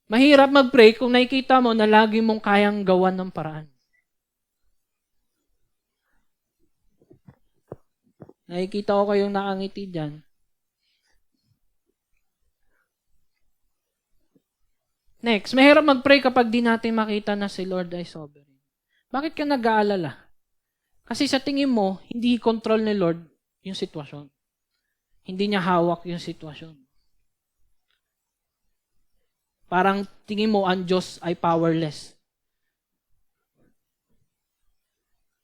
Mahirap mag-pray kung nakikita mo na lagi mong kayang gawan ng paraan. Nakikita ko kayong nakangiti dyan. Next, mahirap mag-pray kapag di natin makita na si Lord ay sovereign. Bakit ka nag-aalala? Kasi sa tingin mo, hindi control ni Lord yung sitwasyon. Hindi niya hawak yung sitwasyon. Parang tingin mo ang Diyos ay powerless.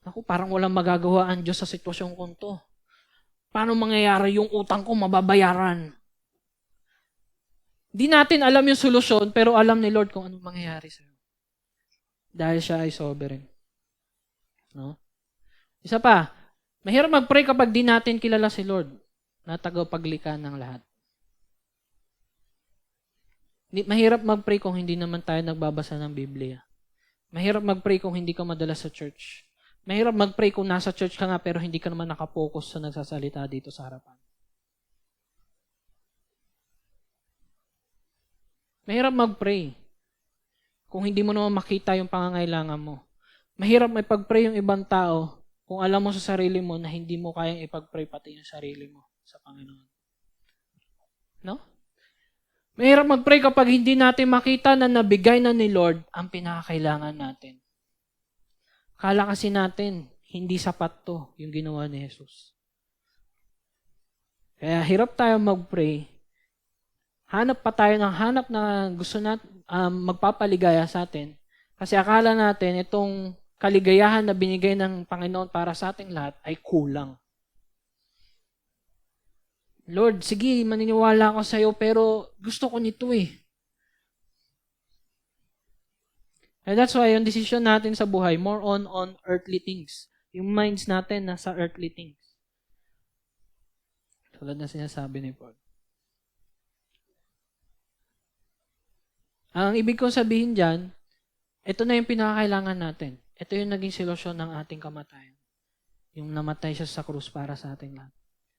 Ako, parang walang magagawa ang Diyos sa sitwasyon ko to. Paano mangyayari yung utang ko mababayaran? Di natin alam yung solusyon, pero alam ni Lord kung anong mangyayari sa'yo. Dahil siya ay sovereign. No? Isa pa, mahirap mag-pray kapag di natin kilala si Lord na tagapaglikha ng lahat. Mahirap mag-pray kung hindi naman tayo nagbabasa ng Biblia. Mahirap mag-pray kung hindi ka madalas sa church. Mahirap mag-pray kung nasa church ka nga pero hindi ka naman nakapokus sa nagsasalita dito sa harapan. Mahirap mag-pray kung hindi mo naman makita yung pangangailangan mo. Mahirap may pag-pray yung ibang tao kung alam mo sa sarili mo na hindi mo kayang ipag-pray pati yung sarili mo sa Panginoon. No? Mahirap mag-pray kapag hindi natin makita na nabigay na ni Lord ang pinakakailangan natin. Akala kasi natin, hindi sapat to yung ginawa ni Jesus. Kaya hirap tayo mag-pray. Hanap pa tayo ng hanap na gusto natin magpapaligaya sa atin. Kasi akala natin itong kaligayahan na binigay ng Panginoon para sa ating lahat ay kulang. Lord, sige, maniniwala ako sa iyo pero gusto ko nito eh. And that's why yung decision natin sa buhay, more on earthly things. Yung minds natin nasa earthly things. Tulad na sinasabi ni Paul. Ang ibig kong sabihin dyan, ito na yung pinakakailangan natin. Ito yung naging solusyon ng ating kamatayan. Yung namatay siya sa krus para sa ating lahat.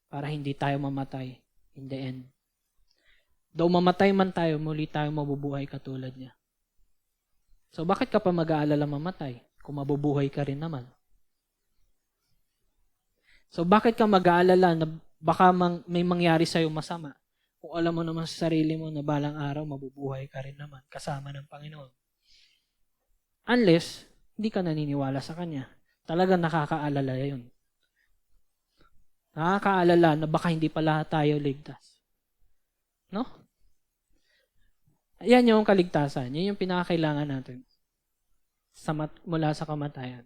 Para hindi tayo mamatay in the end. Though mamatay man tayo, muli tayo mabubuhay katulad niya. So bakit ka pa mag-aalala mamatay kung mabubuhay ka rin naman? So bakit ka mag-aalala na baka may mangyari sa'yo masama kung alam mo naman sa sarili mo na balang araw mabubuhay ka rin naman kasama ng Panginoon? Unless hindi ka naniniwala sa Kanya. Talagang nakakaalala yun. Nakakaalala na baka hindi pala tayo ligtas. No? Yan yung kaligtasan. Yan yung pinakakailangan natin mula sa kamatayan.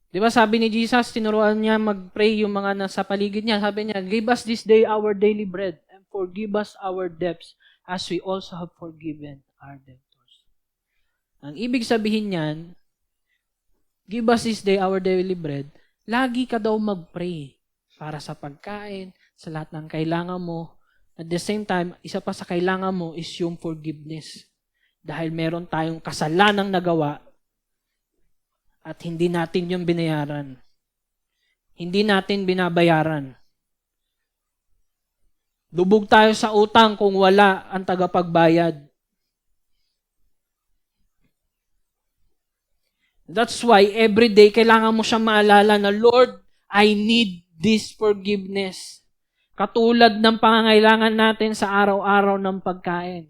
Di ba sabi ni Jesus, tinuruan niya mag-pray yung mga nasa paligid niya. Sabi niya, give us this day our daily bread and forgive us our debts as we also have forgiven our debtors. Ang ibig sabihin niyan, give us this day our daily bread, lagi ka daw mag-pray para sa pagkain, sa lahat ng kailangan mo. At the same time, isa pa sa kailangan mo is yung forgiveness. Dahil meron tayong kasalanang nagawa at hindi natin yung binayaran. Hindi natin binabayaran. Lubog tayo sa utang kung wala ang tagapagbayad. That's why every day kailangan mo siyang maalala na, Lord, I need this forgiveness. Katulad ng pangangailangan natin sa araw-araw ng pagkain.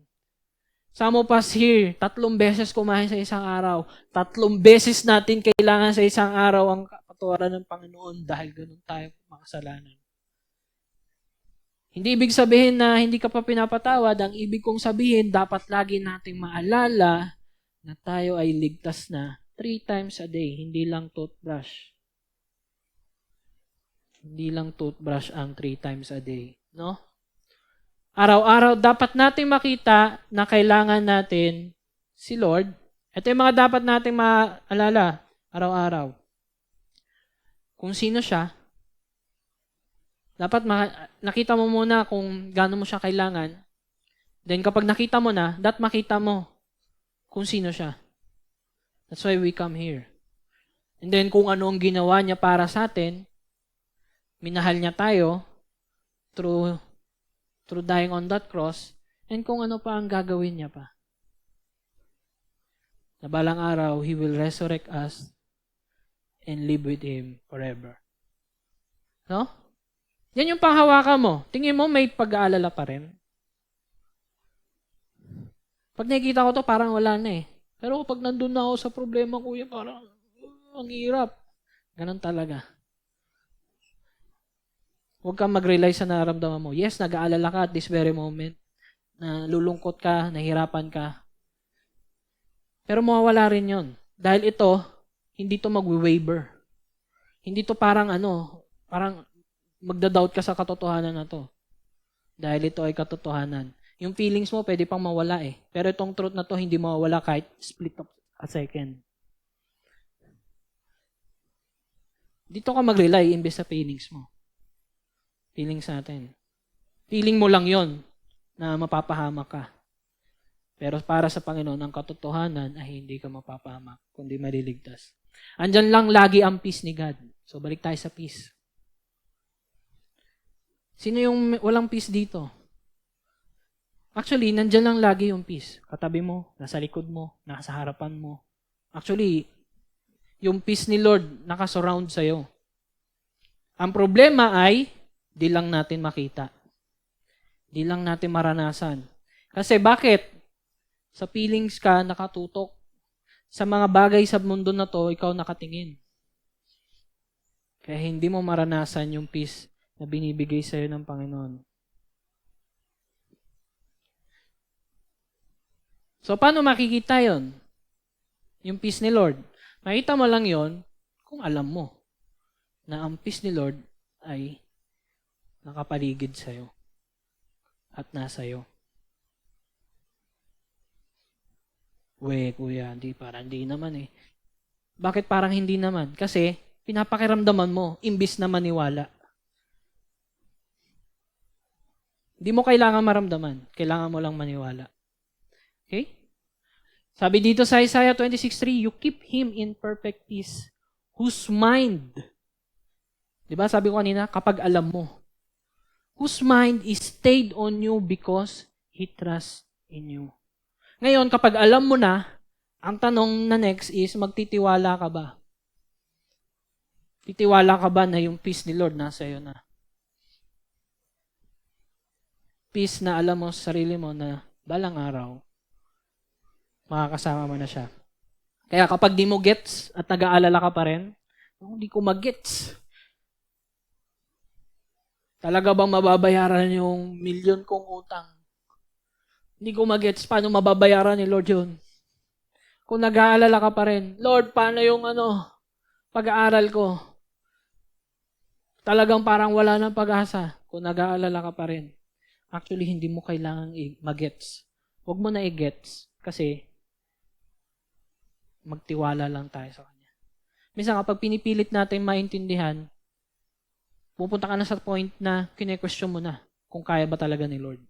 Some of us here, 3 beses kumain sa isang araw. 3 beses natin kailangan sa isang araw ang kapatawaran ng Panginoon dahil ganun tayo makasalanan. Hindi ibig sabihin na hindi ka pa pinapatawad. Ang ibig kong sabihin, dapat lagi nating maalala na tayo ay ligtas na 3 times a day, hindi lang toothbrush. Hindi lang toothbrush ang 3 times a day. No? Araw-araw, dapat natin makita na kailangan natin si Lord. Ito yung mga dapat natin maalala araw-araw. Kung sino siya, dapat nakita mo muna kung gaano mo siya kailangan. Then kapag nakita mo na, dapat makita mo kung sino siya. That's why we come here. And then kung ano ang ginawa niya para sa atin, minahal niya tayo through dying on that cross, and kung ano pa ang gagawin niya pa. Na balang araw, He will resurrect us and live with Him forever. No? Yan yung panghawakan mo. Tingin mo may pag-aalala pa rin. Pag nakikita ko to, parang wala na eh. Pero pag nandun na ako sa problema, kuya, parang ang hirap. Ganon talaga. Huwag kang mag-rely sa nararamdaman mo. Yes, nag-aalala ka at this very moment. Na lulungkot ka, nahirapan ka. Pero mawawala rin yon. Dahil ito, hindi to mag-waver. Hindi to parang parang magda-doubt ka sa katotohanan na to. Dahil ito ay katotohanan. Yung feelings mo, pwede pang mawala eh. Pero itong truth na to, hindi mawawala kahit split of a second. Dito ka mag-rely imbes sa feelings mo. Feelings natin. Feeling mo lang yon na mapapahamak ka. Pero para sa Panginoon, ang katotohanan ay hindi ka mapapahamak, kundi maliligtas. Andyan lang lagi ang peace ni God. So balik tayo sa peace. Sino yung walang peace dito? Actually, nandyan lang lagi yung peace. Katabi mo, nasa likod mo, nasa harapan mo. Actually, yung peace ni Lord nakasurround sa'yo. Ang problema ay, di lang natin makita. Di lang natin maranasan. Kasi bakit? Sa feelings ka nakatutok. Sa mga bagay sa mundo na to, ikaw nakatingin. Kaya hindi mo maranasan yung peace na binibigay sa'yo ng Panginoon. So, paano makikita yon? Yung peace ni Lord. Makita mo lang yon kung alam mo na ang peace ni Lord ay nakapaligid sa'yo at nasa'yo. Kuya, hindi naman eh. Bakit parang hindi naman? Kasi, pinapakiramdaman mo, imbis na maniwala. Hindi mo kailangan maramdaman. Kailangan mo lang maniwala. Okay? Sabi dito sa Isaiah 26:3, you keep him in perfect peace, whose mind, di ba sabi ko kanina, kapag alam mo, whose mind is stayed on you because he trusts in you. Ngayon, kapag alam mo na, ang tanong na next is, magtitiwala ka ba? Titiwala ka ba na yung peace ni Lord nasa iyo na? Peace na alam mo sa sarili mo na balang araw, makakasama mo na siya. Kaya kapag di mo gets at nag-aalala ka pa rin, hindi ko mag-gets. Talaga bang mababayaran yung milyon kong utang? Hindi ko mag-gets paano mababayaran ni Lord yun. Kung nag-aalala ka pa rin, Lord, paano yung pag-aaral ko? Talagang parang wala nang pag-asa kung nag-aalala ka pa rin. Actually, hindi mo kailangang mag-gets. Huwag mo na i-gets kasi magtiwala lang tayo sa Kanya. Minsan kapag pinipilit natin maintindihan, pupunta ka na sa point na kine-question mo na kung kaya ba talaga ni Lord.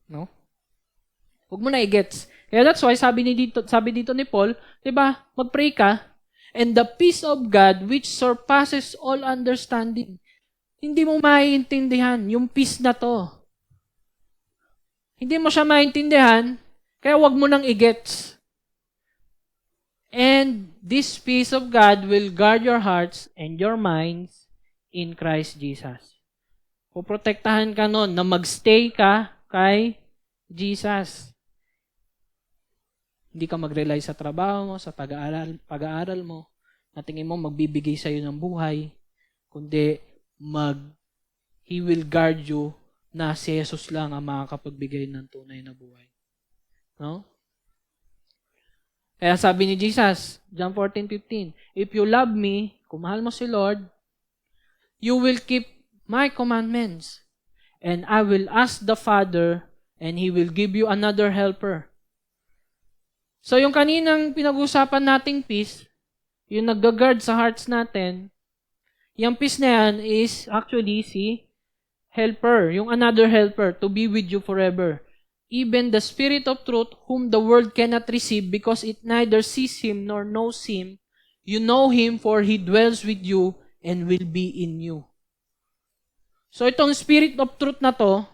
No? Huwag mo na i-gets. Kaya that's why sabi dito ni Paul, 'di ba? Mag-pray ka and the peace of God which surpasses all understanding. Hindi mo maiintindihan yung peace na 'to. Hindi mo siya maintindihan, kaya huwag mo nang i-gets. And this peace of God will guard your hearts and your minds in Christ Jesus. Poprotektahan ka nun na magstay ka kay Jesus. Hindi ka mag-rely sa trabaho mo, sa pag-aaral mo, na tingin mo magbibigay sa iyo ng buhay, kundi He will guard you na si Jesus lang ang makakapagbigay ng tunay na buhay. No? Kaya sabi ni Jesus, John 14:15, if you love me, kung mahal mo si Lord, you will keep my commandments, and I will ask the Father, and He will give you another helper. So yung kaninang pinag-usapan nating peace, yung nag-guard sa hearts natin, yung peace na yan is actually si helper, yung another helper, to be with you forever. Even the Spirit of truth, whom the world cannot receive because it neither sees Him nor knows Him, you know Him for He dwells with you and will be in you. So itong Spirit of truth na to,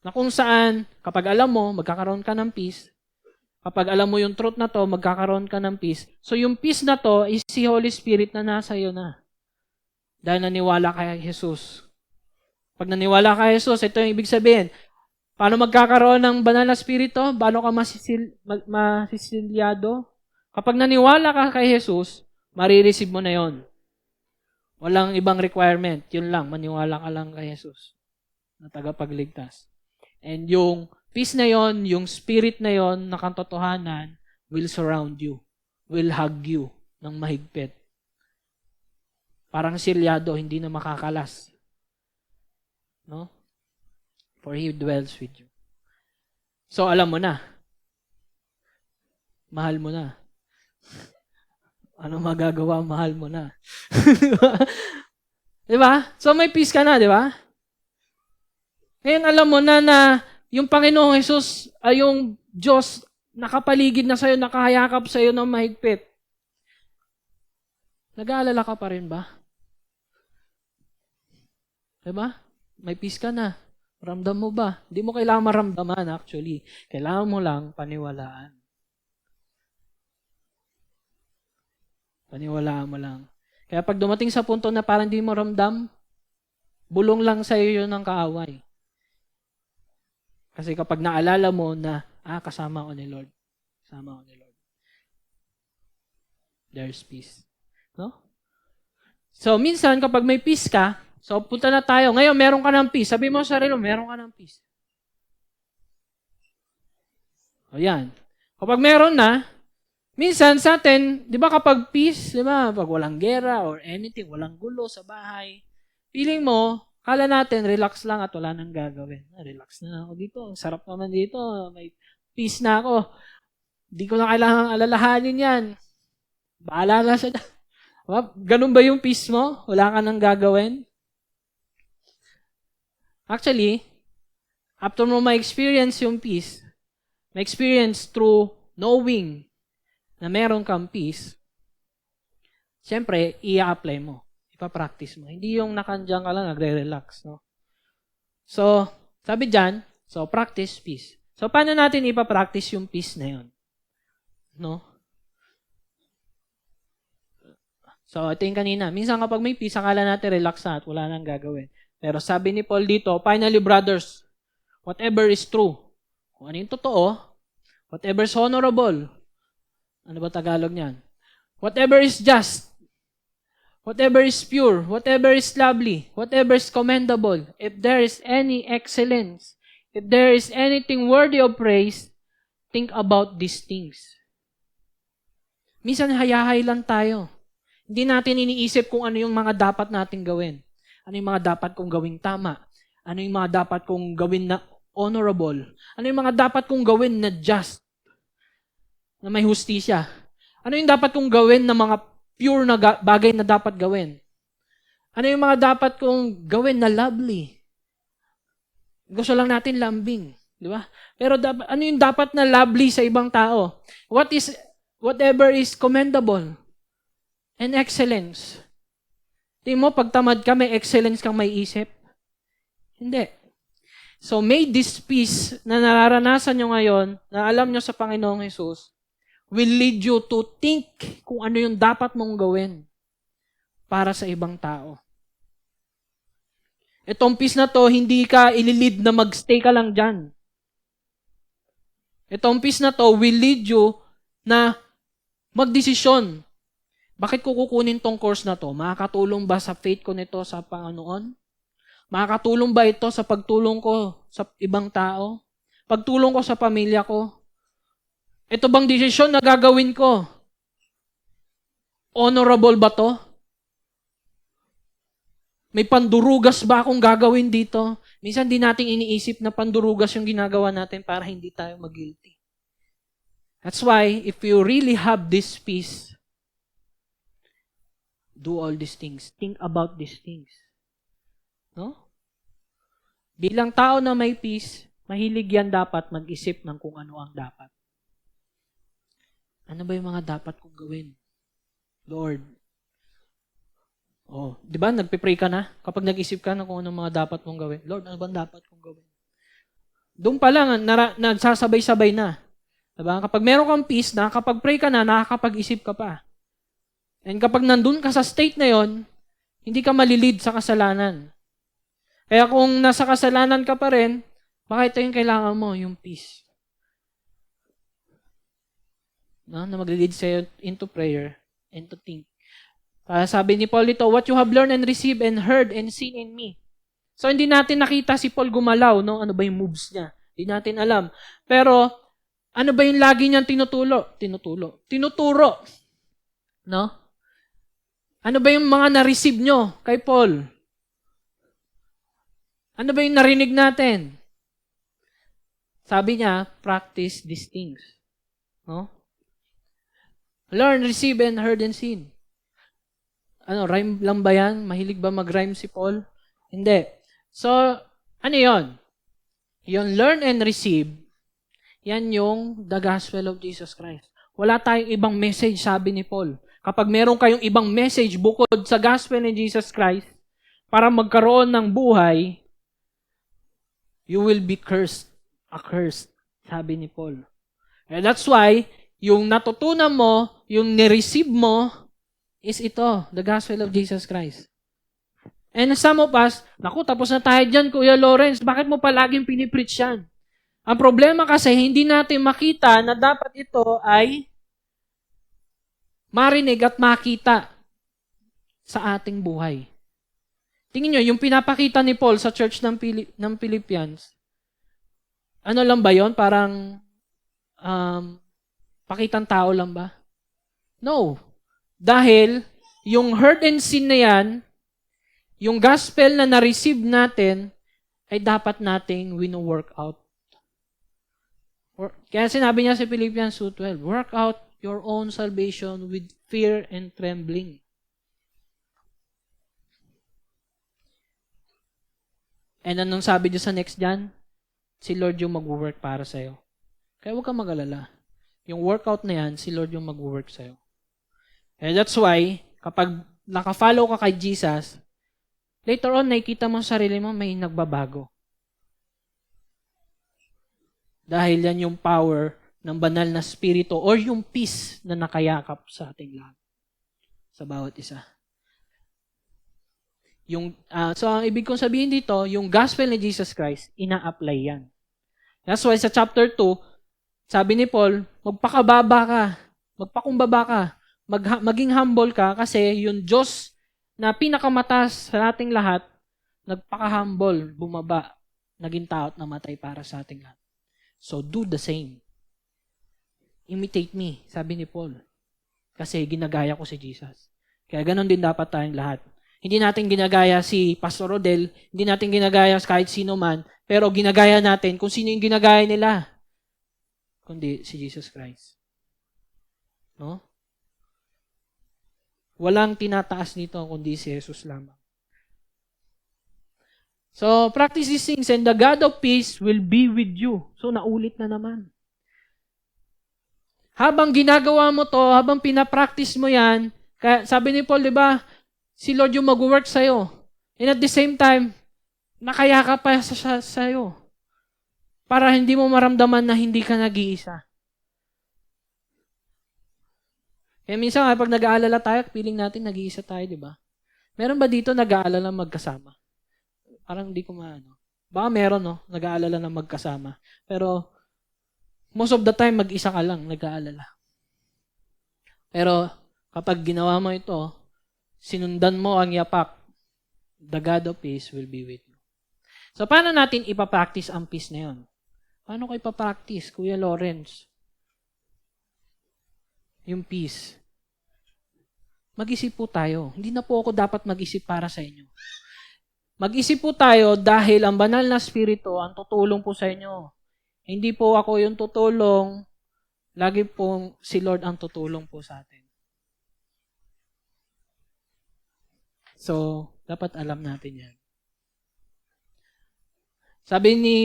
na kung saan, kapag alam mo, magkakaroon ka ng peace. Kapag alam mo yung truth na to, magkakaroon ka ng peace. So yung peace na to is si Holy Spirit na nasa iyo na. Dahil naniwala kay Jesus. Pag naniwala kay Jesus, ito yung ibig sabihin. Paano magkakaroon ng banal na spirito? Paano ka masisilyado? Kapag naniwala ka kay Jesus, marireceive mo na yon. Walang ibang requirement. Yun lang, maniwala ka lang kay Jesus na tagapagligtas. And yung peace na yon, yung spirit na yon, na katotohanan, will surround you, will hug you ng mahigpit. Parang silyado, hindi na makakalas. No? For He dwells with you. So, alam mo na. Mahal mo na. Ano magagawa? Mahal mo na. Diba? So, may peace ka na, di ba? Ngayon, alam mo na yung Panginoong Jesus ay yung Diyos nakapaligid na sa'yo, nakahayakap sa'yo ng mahigpit. Nag-aalala ka pa rin ba? Diba? May peace ka na. Ramdam mo ba? Hindi mo kailangan maramdaman actually. Kailangan mo lang paniwalaan. Paniwalaan mo lang. Kaya pag dumating sa punto na parang di mo ramdam, bulong lang sa iyo yun ng kaaway. Kasi kapag naalala mo na, kasama ko ni Lord. Kasama ko ni Lord. There's peace. No? So, minsan kapag may peace ka, so punta na tayo. Ngayon, meron ka ng peace. Sabi mo sa sarili mo, meron ka ng peace. O yan. Kapag meron na, minsan sa atin, di ba kapag peace, di ba, pag walang gera or anything, walang gulo sa bahay, feeling mo, kala natin, relax lang at wala nang gagawin. Relax na ako dito. Ang sarap naman dito. May peace na ako. Di ko na kailangang alalahanin yan. Bahala na siya. Ganun ba yung peace mo? Wala ka nang gagawin? Actually, after mo ma-experience yung peace, ma-experience through knowing na meron kang peace, siyempre, i-apply mo. Ipa-practice mo. Hindi yung nakandiyan ka lang, nagre-relax. No? So, sabi dyan, so practice peace. So, paano natin ipa-practice yung peace na yun? No? So, ito yung kanina. Minsan kapag may peace, akala natin relax na at wala nang gagawin. Pero sabi ni Paul dito, finally, brothers, whatever is true, kung ano yung totoo, whatever is honorable, ano ba Tagalog niyan? Whatever is just, whatever is pure, whatever is lovely, whatever is commendable, if there is any excellence, if there is anything worthy of praise, think about these things. Minsan hayahay lang tayo. Hindi natin iniisip kung ano yung mga dapat nating gawin. Ano yung mga dapat kong gawing tama. Ano yung mga dapat kong gawin na honorable. Ano yung mga dapat kong gawin na just. Na may hustisya. Ano yung dapat kong gawin na mga pure na bagay na dapat gawin. Ano yung mga dapat kong gawin na lovely. Gusto lang natin lambing. Di ba? Pero ano yung dapat na lovely sa ibang tao? Whatever is commendable. And excellence. Tingin mo, pag tamad ka, may excellence kang may isip? Hindi. So, may this peace na nararanasan nyo ngayon, na alam nyo sa Panginoong Jesus, will lead you to think kung ano yung dapat mong gawin para sa ibang tao. Itong peace na to, hindi ka ililid na magstay ka lang dyan. Itong peace na to will lead you na magdesisyon. Bakit ko kukunin tong course na to? Makakatulong ba sa faith ko nito sa Panginoon? Makakatulong ba ito sa pagtulong ko sa ibang tao? Pagtulong ko sa pamilya ko? Ito bang desisyon na gagawin ko? Honorable ba to? May pandurugas ba akong gagawin dito? Minsan di nating iniisip na pandurugas yung ginagawa natin para hindi tayo mag-guilty. That's why, if you really have this peace, do all these things. Think about these things. No? Bilang tao na may peace, mahilig yan dapat mag-isip ng kung ano ang dapat. Ano ba yung mga dapat kong gawin? Lord. Oh, di ba nagpe-pray ka na? Kapag nag-isip ka ng kung ano mga dapat mong gawin. Lord, ano ba dapat kong gawin? Doon pa lang, nagsasabay-sabay na. Diba? Kapag meron kang peace, nakakapag-pray ka na, nakakapag-isip ka pa. And kapag nandun ka sa state na yon, hindi ka malilid sa kasalanan. Kaya kung nasa kasalanan ka pa rin, baka ito yung kailangan mo, yung peace. No? Na mag-lead sa'yo into prayer and to think. Sabi ni Paul dito, what you have learned and received and heard and seen in me. So hindi natin nakita si Paul gumalaw, no? Ano ba yung moves niya? Hindi natin alam. Pero ano ba yung lagi niyang tinuturo? No? Ano ba yung mga na-receive nyo kay Paul? Ano ba yung narinig natin? Sabi niya, practice these things. No? Learn, receive, and heard and seen. Ano, rhyme lang ba yan? Mahilig ba mag-rhyme si Paul? Hindi. So, ano yon? Yung learn and receive, yan yung the gospel of Jesus Christ. Wala tayong ibang message, sabi ni Paul. Kapag meron kayong ibang message bukod sa gospel ni Jesus Christ, para magkaroon ng buhay, you will be cursed. Accursed, sabi ni Paul. And that's why, yung natutunan mo, yung nireceive mo, is ito, the gospel of Jesus Christ. And some of us, naku, tapos na tayo dyan, Kuya Lawrence, bakit mo palaging pinipreach yan? Ang problema kasi, hindi natin makita na dapat ito ay marinig at makita sa ating buhay. Tingin nyo, yung pinapakita ni Paul sa church ng Philippians, ano lang ba yon? Parang pakitang tao lang ba? No. Dahil yung hurt and sin na yan, yung gospel na na-receive natin, ay dapat nating wino-work out. Kaya sinabi niya sa Philippians 2:12, work out your own salvation with fear and trembling. And anong sabi niyo sa next dyan? Si Lord yung mag-work para sa'yo. Kaya huwag kang mag-alala. Yung workout na yan, si Lord yung mag-work sa'yo. And that's why, kapag naka-follow ka kay Jesus, later on, nakikita mo sa sarili mo, may nagbabago. Dahil yan yung power ng banal na spirito or yung peace na nakayakap sa ating lahat. Sa bawat isa. So, ang ibig kong sabihin dito, yung gospel ni Jesus Christ, ina-apply yan. That's why sa chapter 2, sabi ni Paul, magpakababa ka, magpakumbaba ka, maging humble ka kasi yung Diyos na pinakamataas sa ating lahat, nagpaka-humble, bumaba, naging tao at namatay para sa ating lahat. So, do the same. Imitate me, sabi ni Paul. Kasi ginagaya ko si Jesus. Kaya ganun din dapat tayong lahat. Hindi natin ginagaya si Pastor Rodel, hindi natin ginagaya kahit sino man, pero ginagaya natin kung sino yung ginagaya nila. Kundi si Jesus Christ. No? Walang tinataas nito kundi si Jesus lamang. So, practice these things and the God of peace will be with you. So, naulit na naman. Habang ginagawa mo to, habang pinapractice mo yan, kaya sabi ni Paul, di ba, si Lord yung mag-work sa'yo. And at the same time, nakayaka pa sa'yo. Para hindi mo maramdaman na hindi ka nag-iisa. Kaya minsan, pag nag-aalala tayo, feeling natin nag-iisa tayo, di ba? Meron ba dito nag-aalala magkasama? Parang hindi ko maano. Baka meron, no? Nag-aalala na magkasama. Pero, most of the time, mag-isa ka lang nag-aalala. Pero, kapag ginawa mo ito, sinundan mo ang yapak, the God of peace will be with you. So, paano natin ipapractice ang peace na yun? Paano ko ipapractice, Kuya Lawrence? Yung peace. Mag-isip po tayo. Hindi na po ako dapat mag-isip para sa inyo. Mag-isip po tayo dahil ang banal na spirito ang tutulong po sa inyo. Hindi po ako yung tutulong, lagi po si Lord ang tutulong po sa atin. So, dapat alam natin yan. Sabi ni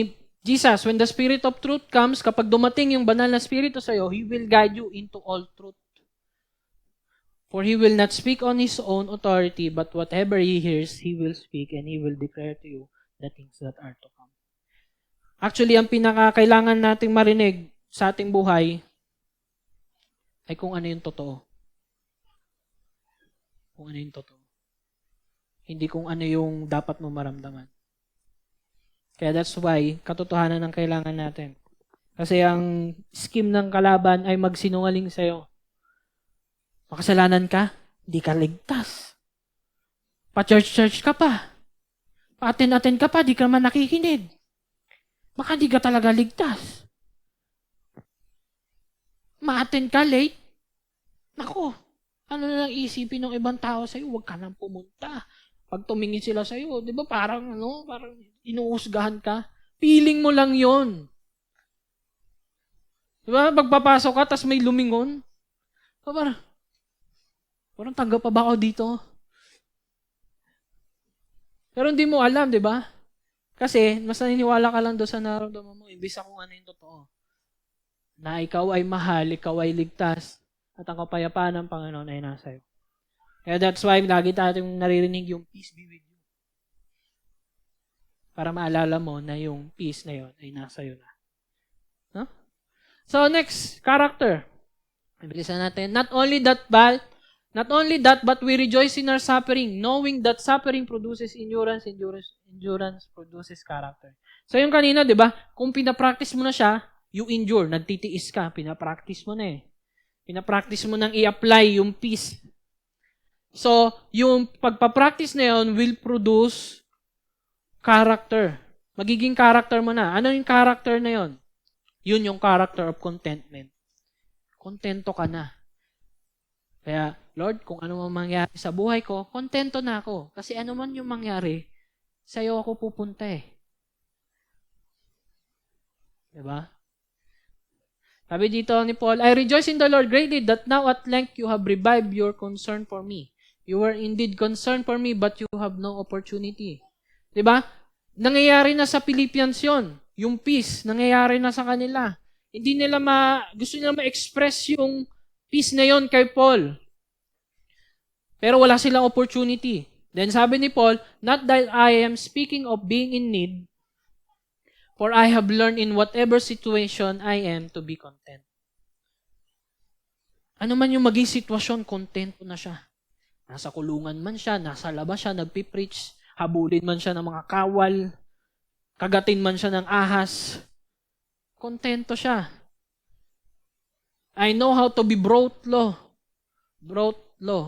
Jesus, when the Spirit of truth comes, kapag dumating yung banal na spirito sa iyo, He will guide you into all truth. For He will not speak on His own authority, but whatever He hears, He will speak and He will declare to you the things that are to come. Actually, ang pinakakailangan nating marinig sa ating buhay ay kung ano yung totoo. Kung ano yung totoo. Hindi kung ano yung dapat mo maramdaman. Kaya that's why, katotohanan ang kailangan natin. Kasi ang scheme ng kalaban ay magsinungaling sa'yo. Makasalanan ka, hindi ka ligtas. Pa-church-church ka pa. Pa-attend-attend ka pa, di ka man nakikinig. Baka di ka talaga ligtas. Ma-attend ka late. Naku, ano na lang isipin ng ibang tao sa'yo, huwag ka nang pumunta. Pag tumingin sila sa'yo, di ba parang inuusgahan ka? Feeling mo lang yon. Di ba, pagpapasok ka, tas may lumingon. Parang tanggap pa ba ako dito? Pero hindi mo alam, di ba? Kasi, mas naniniwala ka lang doon sa nararamdaman mo, imbis na kung ano yung totoo. Na ikaw ay mahal, ikaw ay ligtas, at ang kapayapaan ng Panginoon ay nasa iyo. Kaya that's why lagi tayong naririnig yung peace be with you. Para maalala mo na yung peace na yon ay nasa iyo na. No? So next, character. Ibilisan natin. Not only Not only that, but we rejoice in our suffering, knowing that suffering produces endurance, endurance produces character. So yung kanina, di ba, kung pinapractice mo na siya, you endure, nagtitiis ka, pinapractice mo na eh. Pinapractice mo nang i-apply yung peace. So, yung pagpapractice na yun will produce character. Magiging character mo na. Ano yung character na yun? Yun yung character of contentment. Kontento ka na. Kaya, Lord, kung ano man mangyari sa buhay ko, kontento na ako. Kasi ano man yung mangyari, sa'yo ako pupunta eh. Diba? Sabi dito ni Paul, I rejoice in the Lord greatly that now at length you have revived your concern for me. You were indeed concerned for me, but you have no opportunity. Diba? Nangyayari na sa Philippians yun. Yung peace, nangyayari na sa kanila. Hindi nila gusto nila ma-express yung peace na yon kay Paul. Pero wala silang opportunity. Then sabi ni Paul, not that I am speaking of being in need, for I have learned in whatever situation I am to be content. Ano man yung maging sitwasyon, kontento na siya. Nasa kulungan man siya, nasa labas siya, nagpipreach, habulin man siya ng mga kawal, kagatin man siya ng ahas, kontento siya. I know how to be brought low,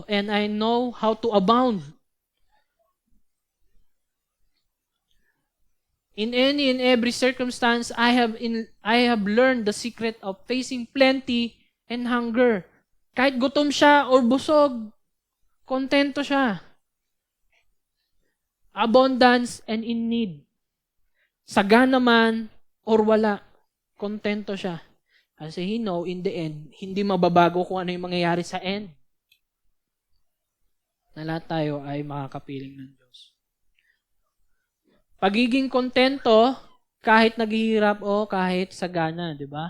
and I know how to abound. In any and every circumstance, I have learned the secret of facing plenty and hunger. Kahit gutom siya or busog, kontento siya. Abundance and in need. Sagana man or wala, kontento siya. Kasi he know, in the end, hindi mababago kung ano yung mangyayari sa end. Na lahat tayo ay makakapiling ng Diyos. Pagiging kontento, kahit naghihirap o kahit sagana, di ba?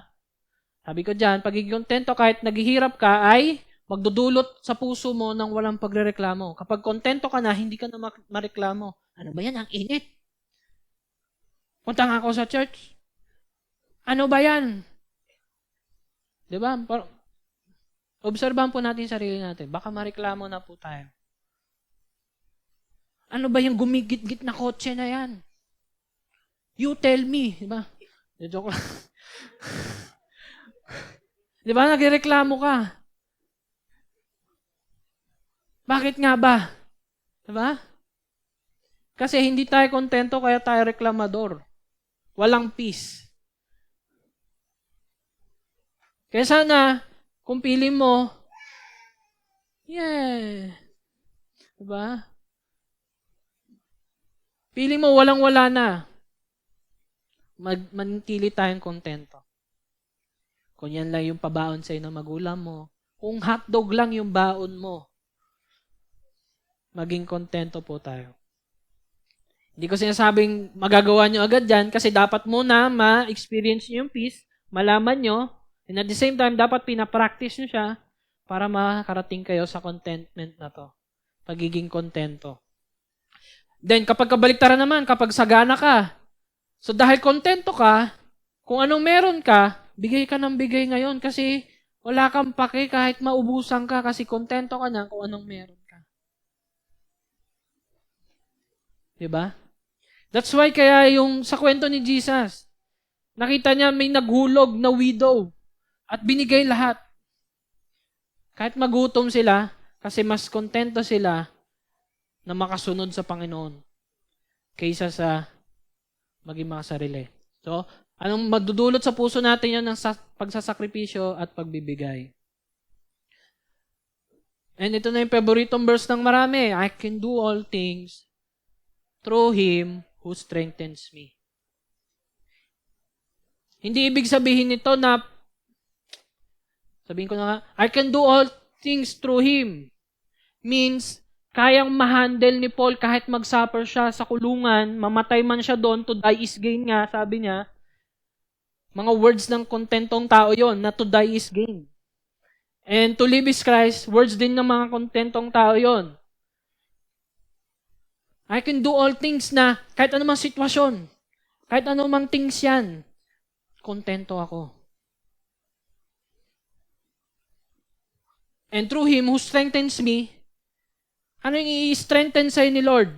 Sabi ko dyan, pagiging kontento kahit naghihirap ka ay magdudulot sa puso mo ng walang pagrereklamo. Kapag kontento ka na, hindi ka na mareklamo. Ano ba yan? Ang init. Punta nga ako sa church. Ano ba yan? Di ba? Obserbahan po natin sarili natin. Baka mareklamo na po tayo. Ano ba yung gumigit-git na kotse na yan? You tell me. Diba? Joke lang. Diba? Nagreklamo ka. Bakit nga ba? Diba? Kasi hindi tayo kontento kaya tayo reklamador. Walang peace. Kaya sana, kung pili mo, diba? Pili mo, walang-wala na. Manitili tayong kontento. Kung yan lang yung pabaon sa'yo ng magulang mo, kung hotdog lang yung baon mo, maging kontento po tayo. Hindi ko sinasabing magagawa nyo agad yan kasi dapat muna ma-experience nyo yung peace, malaman nyo, and at the same time, dapat pinapractice nyo siya para makarating kayo sa contentment na to. Pagiging kontento. Then, kapag kabaliktaran naman, kapag sagana ka, so dahil kontento ka, kung anong meron ka, bigay ka ng bigay ngayon kasi wala kang pake kahit maubusan ka kasi kontento ka na kung anong meron ka. Diba? That's why kaya yung sa kwento ni Jesus, nakita niya may naghulog na widow at binigay lahat. Kahit magutom sila, kasi mas kontento sila na makasunod sa Panginoon kaysa sa maging mga sarili. So, anong madudulot sa puso natin yan ng pagsasakripisyo at pagbibigay. And ito na yung paboritong verse ng marami. I can do all things through Him who strengthens me. Hindi ibig sabihin nito na, sabihin ko na nga, I can do all things through Him. Means, kayang ma-handle ni Paul kahit mag-suffer siya sa kulungan, mamatay man siya doon, to die is gain nga, sabi niya. Mga words ng kontentong tao yon na to die is gain. And to live is Christ, words din ng mga kontentong tao yon. I can do all things na kahit anumang sitwasyon, kahit anumang things yan, kontento ako. And through Him who strengthens me, ano yung i-strengthen sa'yo ni Lord?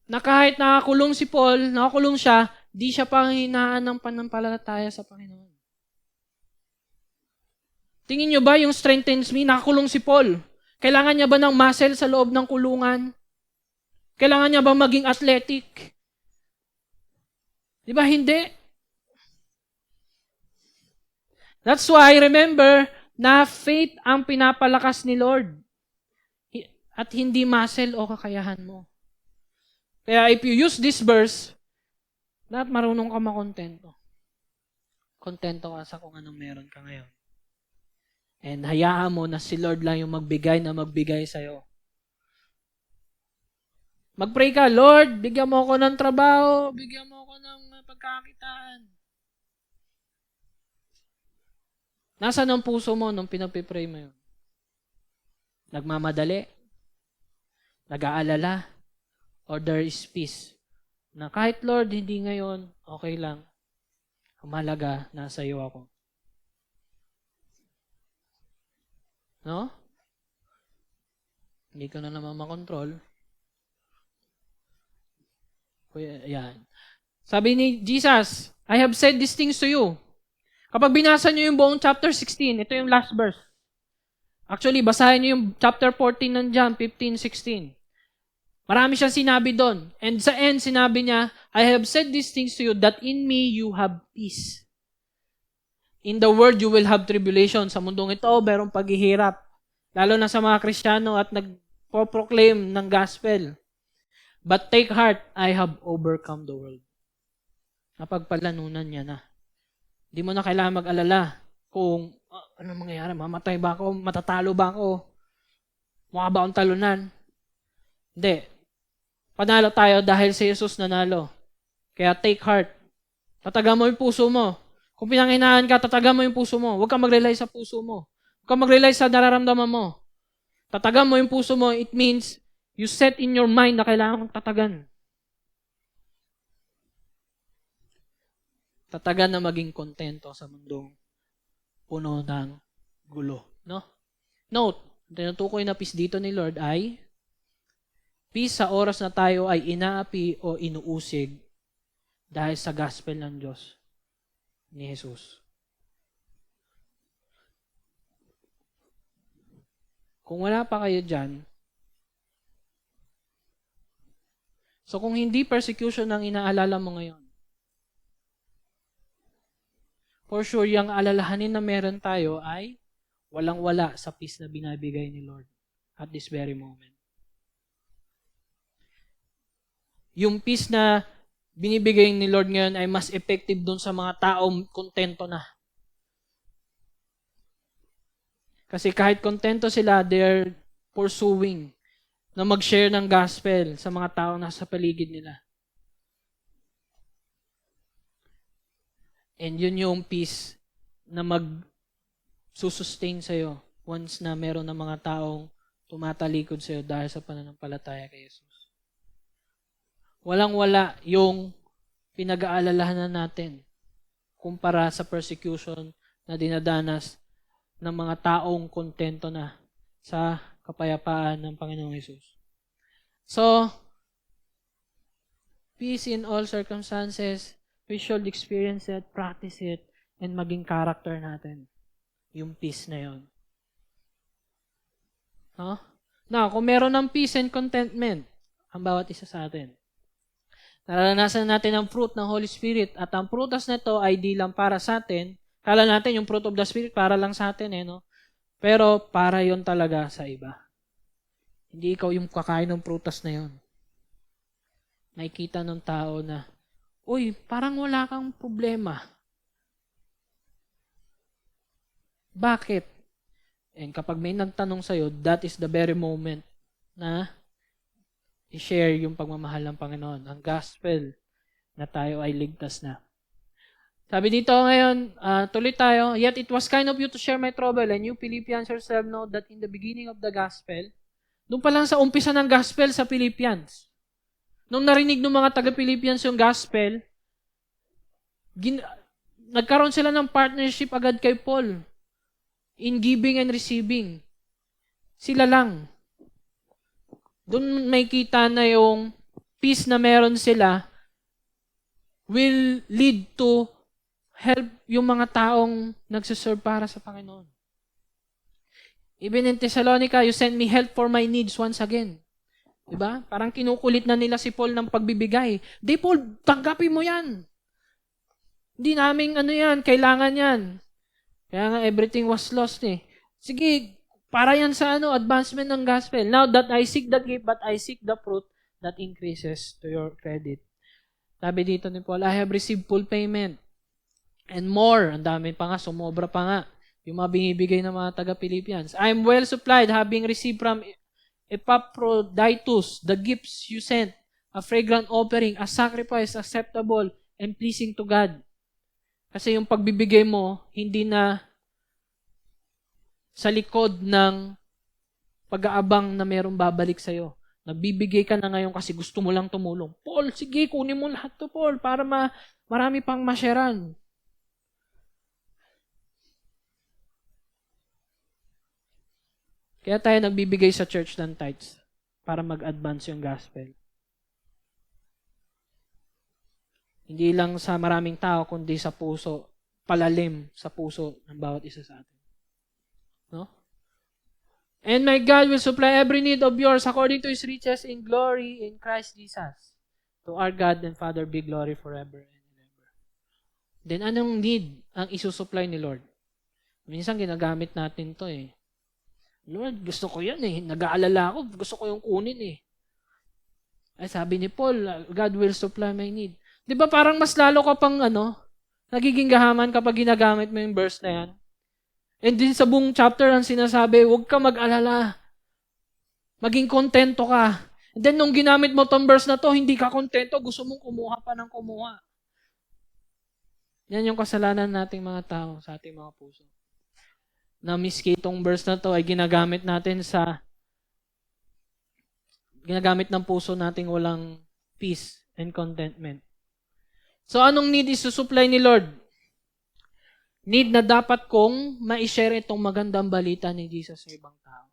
Na kahit nakakulong si Paul, nakakulong siya, di siya panghinaan ng pananampalataya sa Panginoon. Tingin nyo ba yung strengthens me, nakakulong si Paul? Kailangan niya ba ng muscle sa loob ng kulungan? Kailangan niya ba maging athletic? Di ba hindi? That's why, remember, na faith ang pinapalakas ni Lord. At hindi muscle o kakayahan mo. Kaya if you use this verse, dapat marunong ka makontento. Kontento ka sa kung anong meron ka ngayon. And hayaan mo na si Lord lang yung magbigay sa'yo. Mag-pray ka, Lord, bigyan mo ako ng trabaho, bigyan mo ako ng pagkakitaan. Nasaan ang puso mo nung pinagpipray mo yun? Nagmamadali? Nag-aalala? Or there is peace? Na kahit Lord, hindi ngayon, okay lang. Ang mahalaga, nasa iyo ako. No? Hindi ko na naman makontrol. Yan. Sabi ni Jesus, I have said these things to you. Kapag binasa nyo yung buong chapter 16, ito yung last verse. Actually, basahin nyo yung chapter 14 ng John, 15, 16. Marami siyang sinabi doon. And sa end, sinabi niya, I have said these things to you that in me you have peace. In the world you will have tribulation. Sa mundong ito, merong paghihirap. Lalo na sa mga Kristiyano at nagpo-proclaim ng gospel. But take heart, I have overcome the world. Napagpalanunan niya na. Hindi mo na kailangan mag-alala kung ano mangyayari, mamatay ba ako, matatalo ba ako, mukha ba akong talunan. Hindi. Panalo tayo dahil si Jesus nanalo. Kaya take heart. Tatagan mo yung puso mo. Kung pinanghinaan ka, tatagan mo yung puso mo. Huwag kang mag-rely sa puso mo. Huwag kang mag-rely sa nararamdaman mo. Tatagan mo yung puso mo, it means you set in your mind na kailangan kong tatagan. Tatagan na maging kontento sa mundong puno ng gulo. No? Note, tinutukoy na peace dito ni Lord ay peace sa oras na tayo ay inaapi o inuusig dahil sa gospel ng Diyos ni Jesus. Kung wala pa kayo dyan, so kung hindi persecution ang inaalala mo ngayon, for sure, yung alalahanin na meron tayo ay walang-wala sa peace na binabigay ni Lord at this very moment. Yung peace na binibigay ni Lord ngayon ay mas effective dun sa mga taong kontento na. Kasi kahit kontento sila, they're pursuing na mag-share ng gospel sa mga taong nasa paligid nila. And yun yung peace na mag-sustain sa'yo once na meron ng mga taong tumatalikod sa'yo dahil sa pananampalataya kay Jesus. Walang-wala yung pinag-aalalahanan natin kumpara sa persecution na dinadanas ng mga taong kontento na sa kapayapaan ng Panginoong Jesus. So, peace in all circumstances, we should experience it, practice it, and maging character natin. Yung peace na yun. No? Now, kung meron ng peace and contentment, ang bawat isa sa atin, naranasan natin ang fruit ng Holy Spirit at ang prutas na ito ay di lang para sa atin. Kala natin yung fruit of the Spirit para lang sa atin, no? Pero para yon talaga sa iba. Hindi ikaw yung kakain ng prutas na yon. Nakikita ng tao na, uy, parang wala kang problema. Bakit? And kapag may nagtanong sa'yo, that is the very moment na i-share yung pagmamahal ng Panginoon, ang gospel na tayo ay ligtas na. Sabi dito ngayon, tuloy tayo, yet it was kind of you to share my trouble, and you Philippians yourself know that in the beginning of the gospel, doon pa lang sa umpisa ng gospel sa Philippians, nung narinig ng mga taga-Philippians yung gospel, nagkaroon sila ng partnership agad kay Paul. in giving and receiving. Sila lang. Doon may kita na yung peace na meron sila will lead to help yung mga taong nagsiserve para sa Panginoon. Even in Thessalonica, you sent me help for my needs once again. Diba? Parang kinukulit na nila si Paul ng pagbibigay. Di, Paul, tanggapin mo yan. Hindi namin yan, kailangan yan. Kaya nga everything was lost eh. Sige, para yan sa advancement ng gospel. Now that I seek the gift, but I seek the fruit that increases to your credit. Sabi dito ni Paul, I have received full payment. And more, ang dami pa nga, sumobra pa nga. Yung mga binibigay ng mga taga-Philippians. I am well supplied, having received from Epaphroditus the gifts you sent, a fragrant offering, a sacrifice acceptable and pleasing to God. Kasi yung pagbibigay mo, hindi na sa likod ng pag-aabang na merong babalik sa'yo. Nagbibigay ka na ngayon kasi gusto mo lang tumulong. Paul, sige, kunin mo lahat to, Paul, para marami pang masyaran. Kaya tayo nagbibigay sa church ng tithes para mag-advance yung gospel. Hindi lang sa maraming tao, kundi sa puso, palalim sa puso ng bawat isa sa atin. No? And my God will supply every need of yours according to His riches in glory in Christ Jesus. To our God and Father be glory forever and ever. Then anong need ang isusupply ni Lord? Minsan ginagamit natin to eh. Lord, gusto ko yan eh. Nag-aalala ako, gusto ko yung kunin eh. Ay sabi ni Paul, God will supply my need. Di ba parang mas lalo ka pang nagiging gahaman kapag ginagamit mo yung verse na yan? And din sa buong chapter ang sinasabi, huwag ka mag-alala. Maging kontento ka. And then nung ginamit mo tong verse na to, hindi ka kontento, gusto mong kumuha pa ng kumuha. Yan yung kasalanan nating mga tao sa ating mga puso. Na miski itong verse na to ay ginagamit ng puso nating walang peace and contentment. So anong need is supply ni Lord? Need na dapat kong ma-share itong magandang balita ni Jesus sa ibang tao.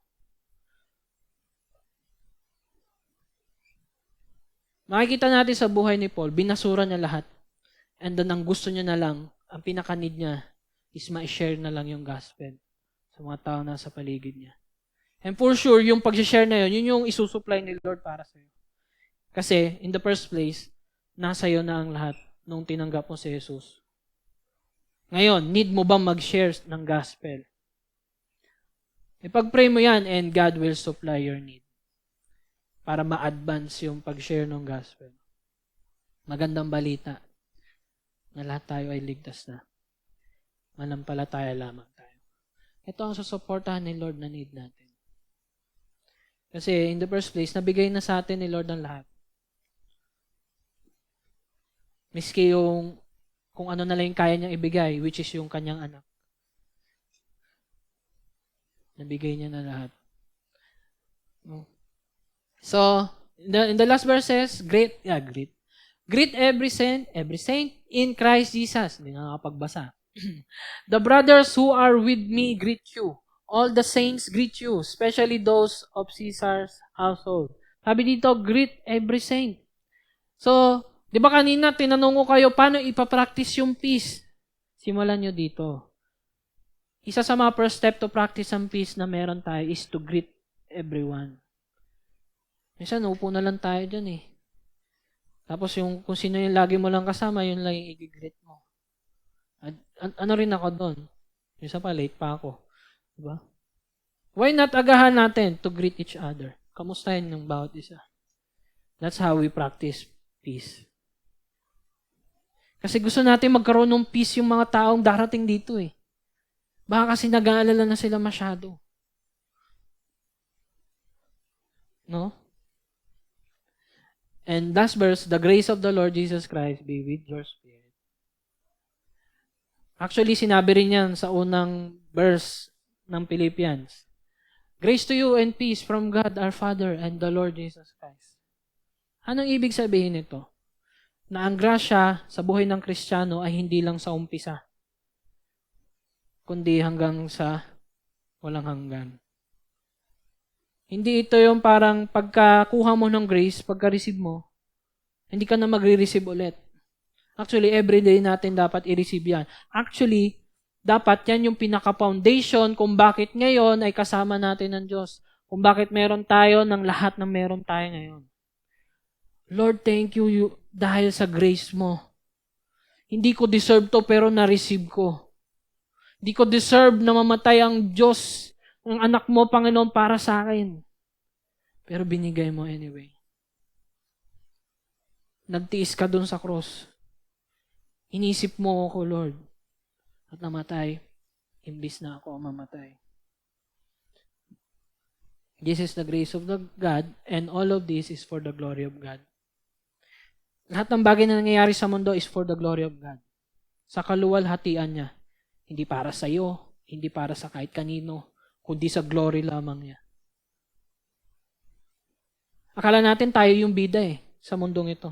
Makikita natin sa buhay ni Paul, binasura niya lahat. And then ang gusto niya na lang, ang pinaka-need niya is ma-share na lang yung gospel sa mga tao na sa paligid niya. And for sure, yung pag-share na yun yung isusupply ni Lord para sa iyo. Kasi, in the first place, nasa iyo na ang lahat nung tinanggap mo si Jesus. Ngayon, need mo bang mag-share ng gospel? Ipag-pray mo yan and God will supply your need para ma-advance yung pag-share ng gospel. Magandang balita na lahat tayo ay ligtas na. Manampalataya lamang tayo. Ito ang susuportahan ni Lord na need natin. Kasi in the first place, nabigay na sa atin ni Lord ang lahat. Miski yung kung ano na lang yung kaya niyang ibigay, which is yung kanyang anak. Nabigay niya na lahat. So, in the last verses, greet every saint in Christ Jesus. Hindi nga nakapagbasa. The brothers who are with me greet you. All the saints greet you, especially those of Caesar's household. Sabi dito, greet every saint. So, di ba kanina, tinanong ko kayo, paano ipapractice yung peace? Simulan nyo dito. Isa sa mga first step to practice ang peace na meron tayo is to greet everyone. Minsan, upo na lang tayo dyan eh. Tapos kung sino yung lagi mo lang kasama, yun lang yung i-greet mo. Ano rin ako doon? Minsan pa, late pa ako. Diba? Why not agahan natin to greet each other? Kamustahin ng bawat isa. That's how we practice peace. Kasi gusto natin magkaroon ng peace yung mga taong darating dito eh. Baka kasi nag-aalala na sila masyado. No? And last verse, the grace of the Lord Jesus Christ be with your spirit. Actually, sinabi rin yan sa unang verse ng Philippians. Grace to you and peace from God our Father and the Lord Jesus Christ. Anong ibig sabihin nito? Na ang grasya sa buhay ng Kristiyano ay hindi lang sa umpisa, kundi hanggang sa walang hanggan. Hindi ito yung parang pagkakuha mo ng grace, pagka-receive mo, hindi ka na magre-receive ulit. Actually, everyday natin dapat i-receive yan. Actually, dapat yan yung pinaka-foundation kung bakit ngayon ay kasama natin ng Diyos. Kung bakit meron tayo ng lahat ng meron tayo ngayon. Lord, thank you dahil sa grace mo. Hindi ko deserve to pero na-receive ko. Hindi ko deserve na mamatay ang Diyos, ang anak mo, Panginoon, para sa akin. Pero binigay mo anyway. Nagtiis ka dun sa cross. Inisip mo ako, Lord, at namatay, imbis na ako mamatay. This is the grace of the God, and all of this is for the glory of God. Lahat ng bagay na nangyayari sa mundo is for the glory of God. Sa kaluwalhatian niya. Hindi para sa iyo, hindi para sa kahit kanino, kundi sa glory lamang niya. Akala natin tayo yung bida sa mundong ito.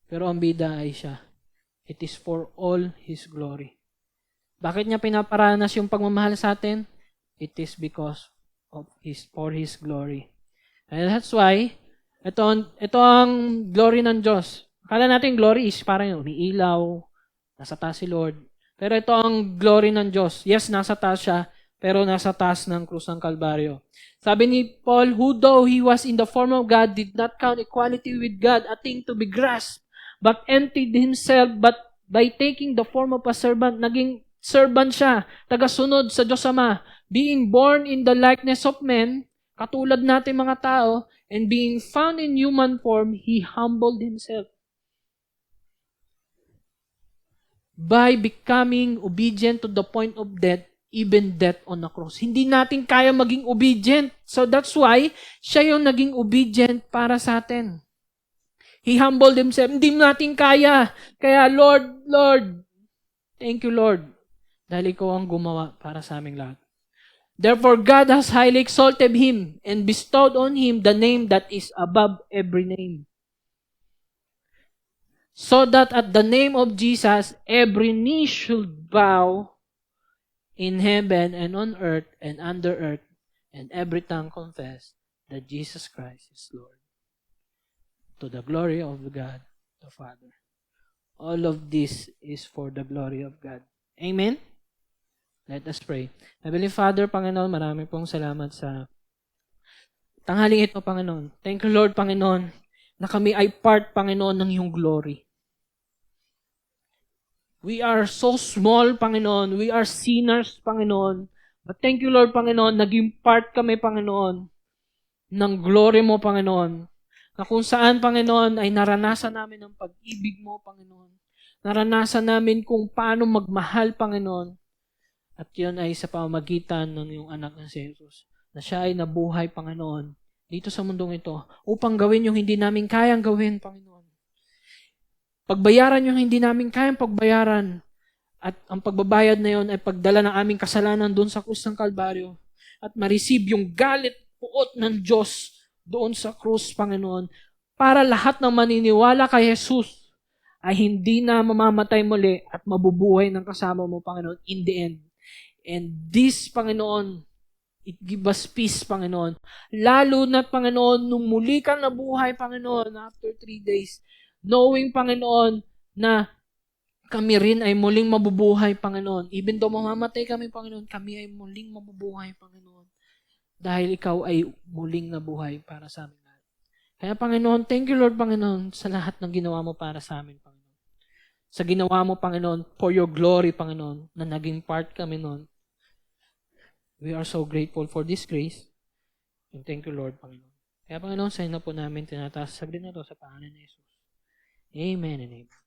Pero ang bida ay siya. It is for all His glory. Bakit niya pinaparanas yung pagmamahal sa atin? It is because of for His glory. And that's why, ito ang glory ng Diyos. Akala natin glory is parang umiilaw, nasa taas si Lord. Pero ito ang glory ng Diyos. Yes, nasa taas siya, pero nasa taas ng krus ng Kalbaryo. Sabi ni Paul, who though he was in the form of God, did not count equality with God a thing to be grasped, but emptied himself, but by taking the form of a servant, naging servant siya, tagasunod sa Diyos Ama, being born in the likeness of men, katulad natin mga tao, and being found in human form, He humbled Himself. By becoming obedient to the point of death, even death on the cross. Hindi natin kaya maging obedient. So that's why, siya yung naging obedient para sa atin. He humbled Himself. Hindi natin kaya. Kaya, Lord, thank you, Lord. Dahil ikaw ang gumawa para sa aming lahat. Therefore, God has highly exalted Him and bestowed on Him the name that is above every name. So that at the name of Jesus, every knee should bow in heaven and on earth and under earth, and every tongue confess that Jesus Christ is Lord. To the glory of God the Father. All of this is for the glory of God. Amen? Let us pray. Heavenly Father, Panginoon, marami pong salamat sa tanghaling ito, Panginoon. Thank you, Lord, Panginoon, na kami ay part, Panginoon, ng iyong glory. We are so small, Panginoon. We are sinners, Panginoon. But thank you, Lord, Panginoon, naging part kami, Panginoon, ng glory mo, Panginoon. Na kung saan, Panginoon, ay naranasan namin ang pag-ibig mo, Panginoon. Naranasan namin kung paano magmahal, Panginoon. At yun ay sa pamamagitan ng iyong anak na si Jesus. Na siya ay nabuhay, Panginoon, dito sa mundong ito, upang gawin yung hindi namin kayang gawin, Panginoon. Pagbayaran yung hindi namin kayang pagbayaran. At ang pagbabayad na yun ay pagdala ng aming kasalanan doon sa krus ng Kalbaryo. At ma-receive yung galit, puot ng Diyos doon sa krus, Panginoon, para lahat ng maniniwala kay Jesus ay hindi na mamamatay muli at mabubuhay ng kasama mo, Panginoon, in the end. And this, Panginoon, it give us peace, Panginoon. Lalo na, Panginoon, nung muli ka nabuhay, Panginoon, after 3 days, knowing, Panginoon, na kami rin ay muling mabubuhay, Panginoon. Even though mamamatay kami, Panginoon, kami ay muling mabubuhay, Panginoon. Dahil ikaw ay muling nabuhay para sa amin. Kaya, Panginoon, thank you, Lord, Panginoon, sa lahat ng ginawa mo para sa amin, Panginoon. Sa ginawa mo, Panginoon, for your glory, Panginoon, na naging part kami noon. We are so grateful for this grace. And thank you, Lord, Panginoon. Kaya, Panginoon, sa inyo po namin tinataas saglit na ito sa pangalan ni Jesus. Amen and amen.